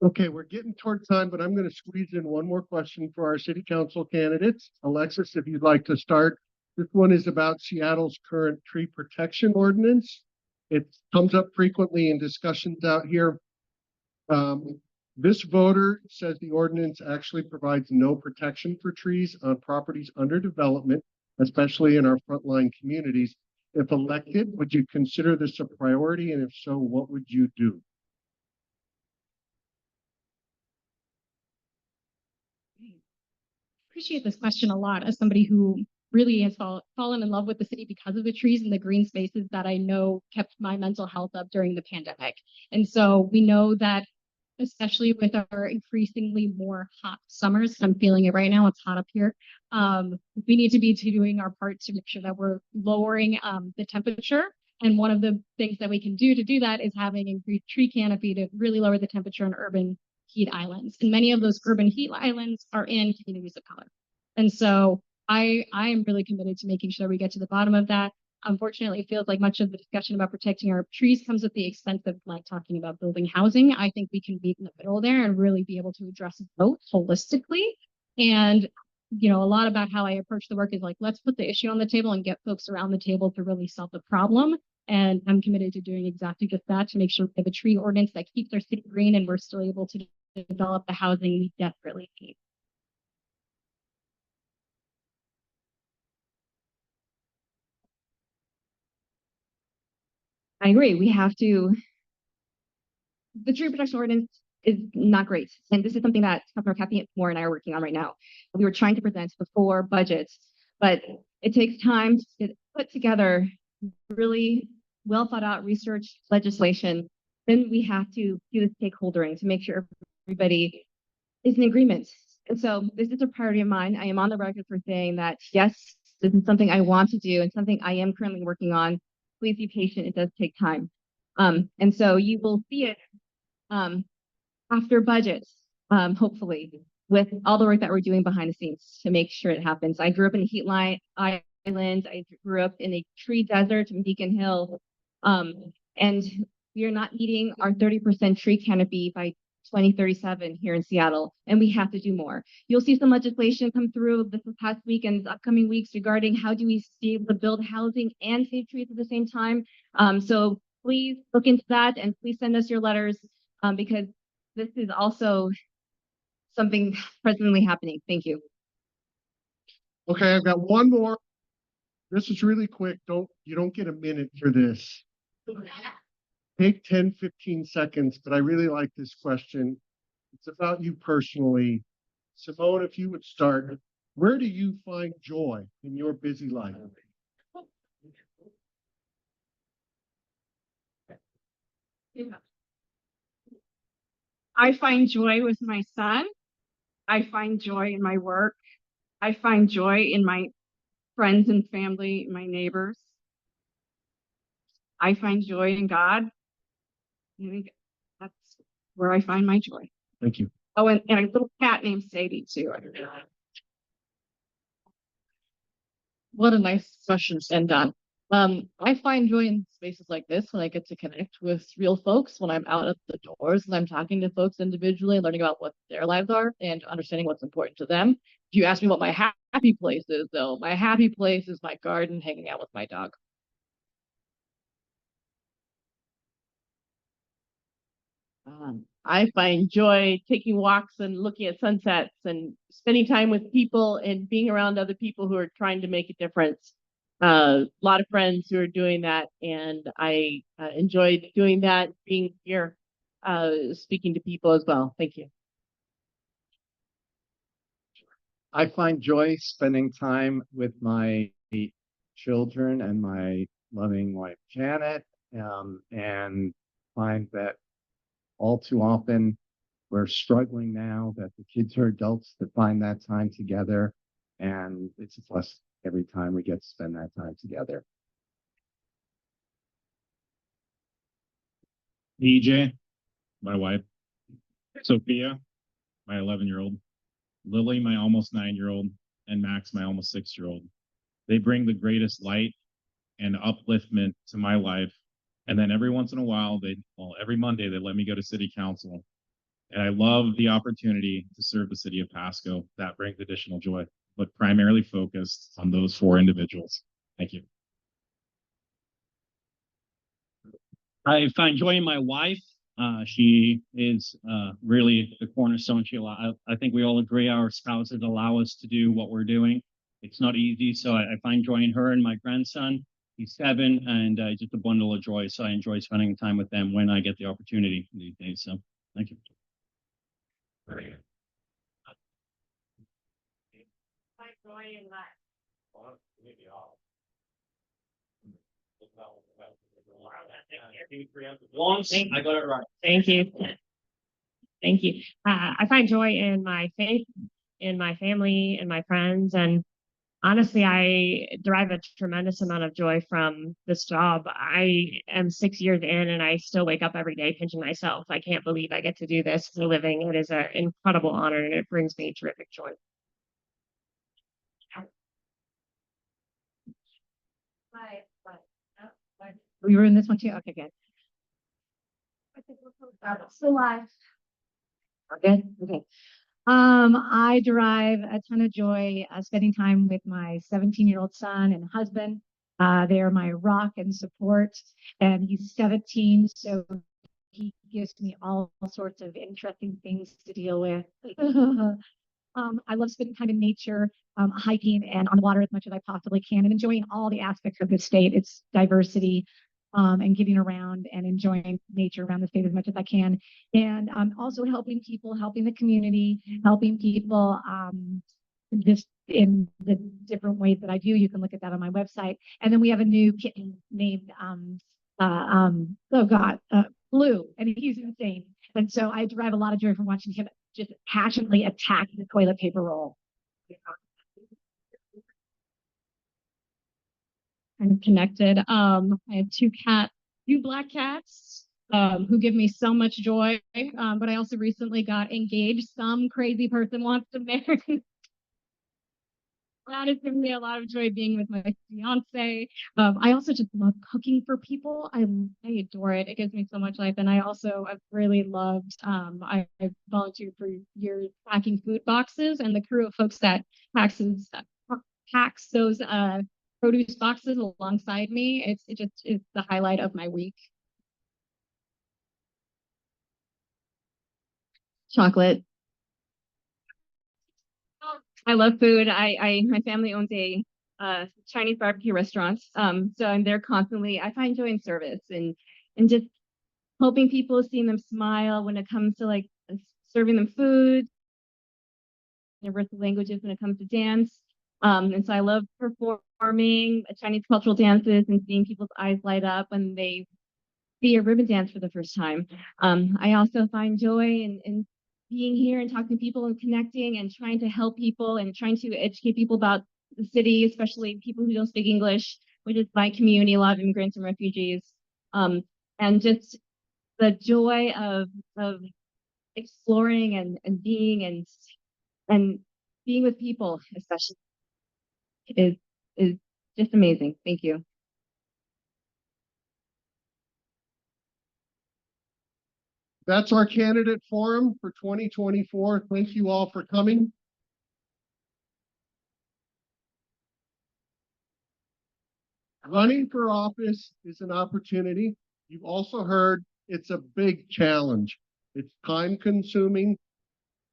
Okay, we're getting toward time, but I'm going to squeeze in one more question for our city council candidates. Alexis, if you'd like to start. This one is about Seattle's current tree protection ordinance. It comes up frequently in discussions out here. This voter says the ordinance actually provides no protection for trees on properties under development, especially in our frontline communities. If elected, would you consider this a priority? And if so, what would you do? Appreciate this question a lot as somebody who really has fallen in love with the city because of the trees and the green spaces that I know kept my mental health up during the pandemic. And so we know that, especially with our increasingly more hot summers, I'm feeling it right now, it's hot up here. We need to be doing our part to make sure that we're lowering the temperature. And one of the things that we can do to do that is having increased tree canopy to really lower the temperature in urban heat islands. And many of those urban heat islands are in communities of color. And so I am really committed to making sure we get to the bottom of that. Unfortunately, it feels like much of the discussion about protecting our trees comes at the expense of like talking about building housing. I think we can meet in the middle there and really be able to address both holistically. And, a lot about how I approach the work is like, let's put the issue on the table and get folks around the table to really solve the problem. And I'm committed to doing exactly just that, to make sure we have a tree ordinance that keeps our city green and we're still able to develop the housing we desperately need. I agree. We have to. The tree protection ordinance is not great. And this is something that Councilor Kathy Moore and I are working on right now. We were trying to present before budgets, but it takes time to put together really well thought out research legislation. Then we have to do the stakeholdering to make sure everybody is in agreement. And so this is a priority of mine. I am on the record for saying that, yes, this is something I want to do and something I am currently working on. Please be patient. It does take time. And so you will see it after budgets, hopefully, with all the work that we're doing behind the scenes to make sure it happens. I grew up in a heat line island. I grew up in a tree desert in Beacon Hill. And we are not meeting our 30% tree canopy by 2037 here in Seattle, and we have to do more. You'll see some legislation come through this past week and upcoming weeks regarding how do we be able to build housing and save trees at the same time. So please look into that and please send us your letters because this is also something presently happening. Thank you. Okay, I've got one more. This is really quick. You don't get a minute for this. Take 10, 15 seconds, but I really like this question. It's about you personally. Simone, if you would start, where do you find joy in your busy life? I find joy with my son. I find joy in my work. I find joy in my friends and family, my neighbors. I find joy in God. I think that's where I find my joy. Thank you. Oh, and a little cat named Sadie too. What a nice question to end on. I find joy in spaces like this when I get to connect with real folks, when I'm out at the doors and I'm talking to folks individually, learning about what their lives are and understanding what's important to them. If you ask me what my happy place is, though, my happy place is my garden, hanging out with my dog. I find joy taking walks and looking at sunsets and spending time with people and being around other people who are trying to make a difference. A lot of friends who are doing that, and I enjoyed doing that, being here, speaking to people as well. Thank you. I find joy spending time with my children and my loving wife, Janet, and find that all too often we're struggling now that the kids are adults to find that time together. And it's a plus every time we get to spend that time together. EJ, my wife, Sophia, my 11-year-old, Lily, my almost 9-year-old, and Max, my almost 6-year-old. They bring the greatest light and upliftment to my life. And then every once in a while, every Monday, they let me go to city council. And I love the opportunity to serve the city of Pasco. That brings additional joy, but primarily focused on those 4 individuals. Thank you. I find joy in my wife. She is really the cornerstone. I think we all agree our spouses allow us to do what we're doing. It's not easy, so I find joy in her and my grandson. He's 7 and just a bundle of joy. So I enjoy spending time with them when I get the opportunity these days. So thank you. Once I got it right. Thank you. Thank you. I find joy in my faith, in my family, in my friends, and honestly, I derive a tremendous amount of joy from this job. I am 6 years in and I still wake up every day pinching myself. I can't believe I get to do this for a living. It is an incredible honor and it brings me terrific joy. We were in this one too? Okay, good. Still live. Good. Okay. I derive a ton of joy spending time with my 17-year-old son and husband. They are my rock and support, and he's 17, so he gives me all sorts of interesting things to deal with. I love spending time in nature, hiking and on the water as much as I possibly can, and enjoying all the aspects of the state, its diversity. and getting around and enjoying nature around the state as much as I can. And also helping people, helping the community, helping people just in the different ways that I do. You can look at that on my website. And then we have a new kitten named Blue, and he's insane. And so I derive a lot of joy from watching him just passionately attack the toilet paper roll. I'm connected. I have two black cats, who give me so much joy. But I also recently got engaged. Some crazy person wants to marry me. That has given me a lot of joy being with my fiance. I also just love cooking for people. I adore it. It gives me so much life. And I've really loved, I volunteered for years packing food boxes, and the crew of folks that packs those produce boxes alongside me. It's the highlight of my week. Chocolate. I love food. My family owns a Chinese barbecue restaurant. So I'm there constantly. I find joy in service and just helping people, seeing them smile when it comes to like serving them food, universal languages when it comes to dance. And so I love performing Chinese cultural dances and seeing people's eyes light up when they see a ribbon dance for the first time. I also find joy in being here and talking to people and connecting and trying to help people and trying to educate people about the city, especially people who don't speak English, which is my community, a lot of immigrants and refugees. And just the joy of exploring and being and being with people, especially, is just amazing. Thank you. That's our candidate forum for 2024. Thank you all for coming. Running for office is an opportunity. You've also heard it's a big challenge. It's time consuming.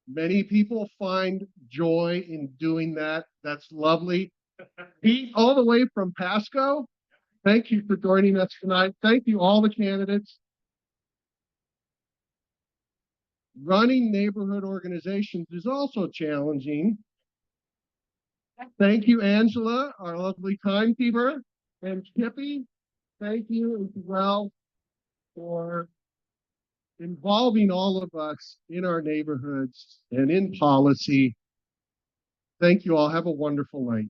Many people find joy in doing that. That's lovely. Pete, all the way from Pasco, thank you for joining us tonight. Thank you, all the candidates. Running neighborhood organizations is also challenging. Thank you, Angela, our lovely timekeeper, and Kippy. Thank you as well for involving all of us in our neighborhoods and in policy. Thank you all. Have a wonderful night.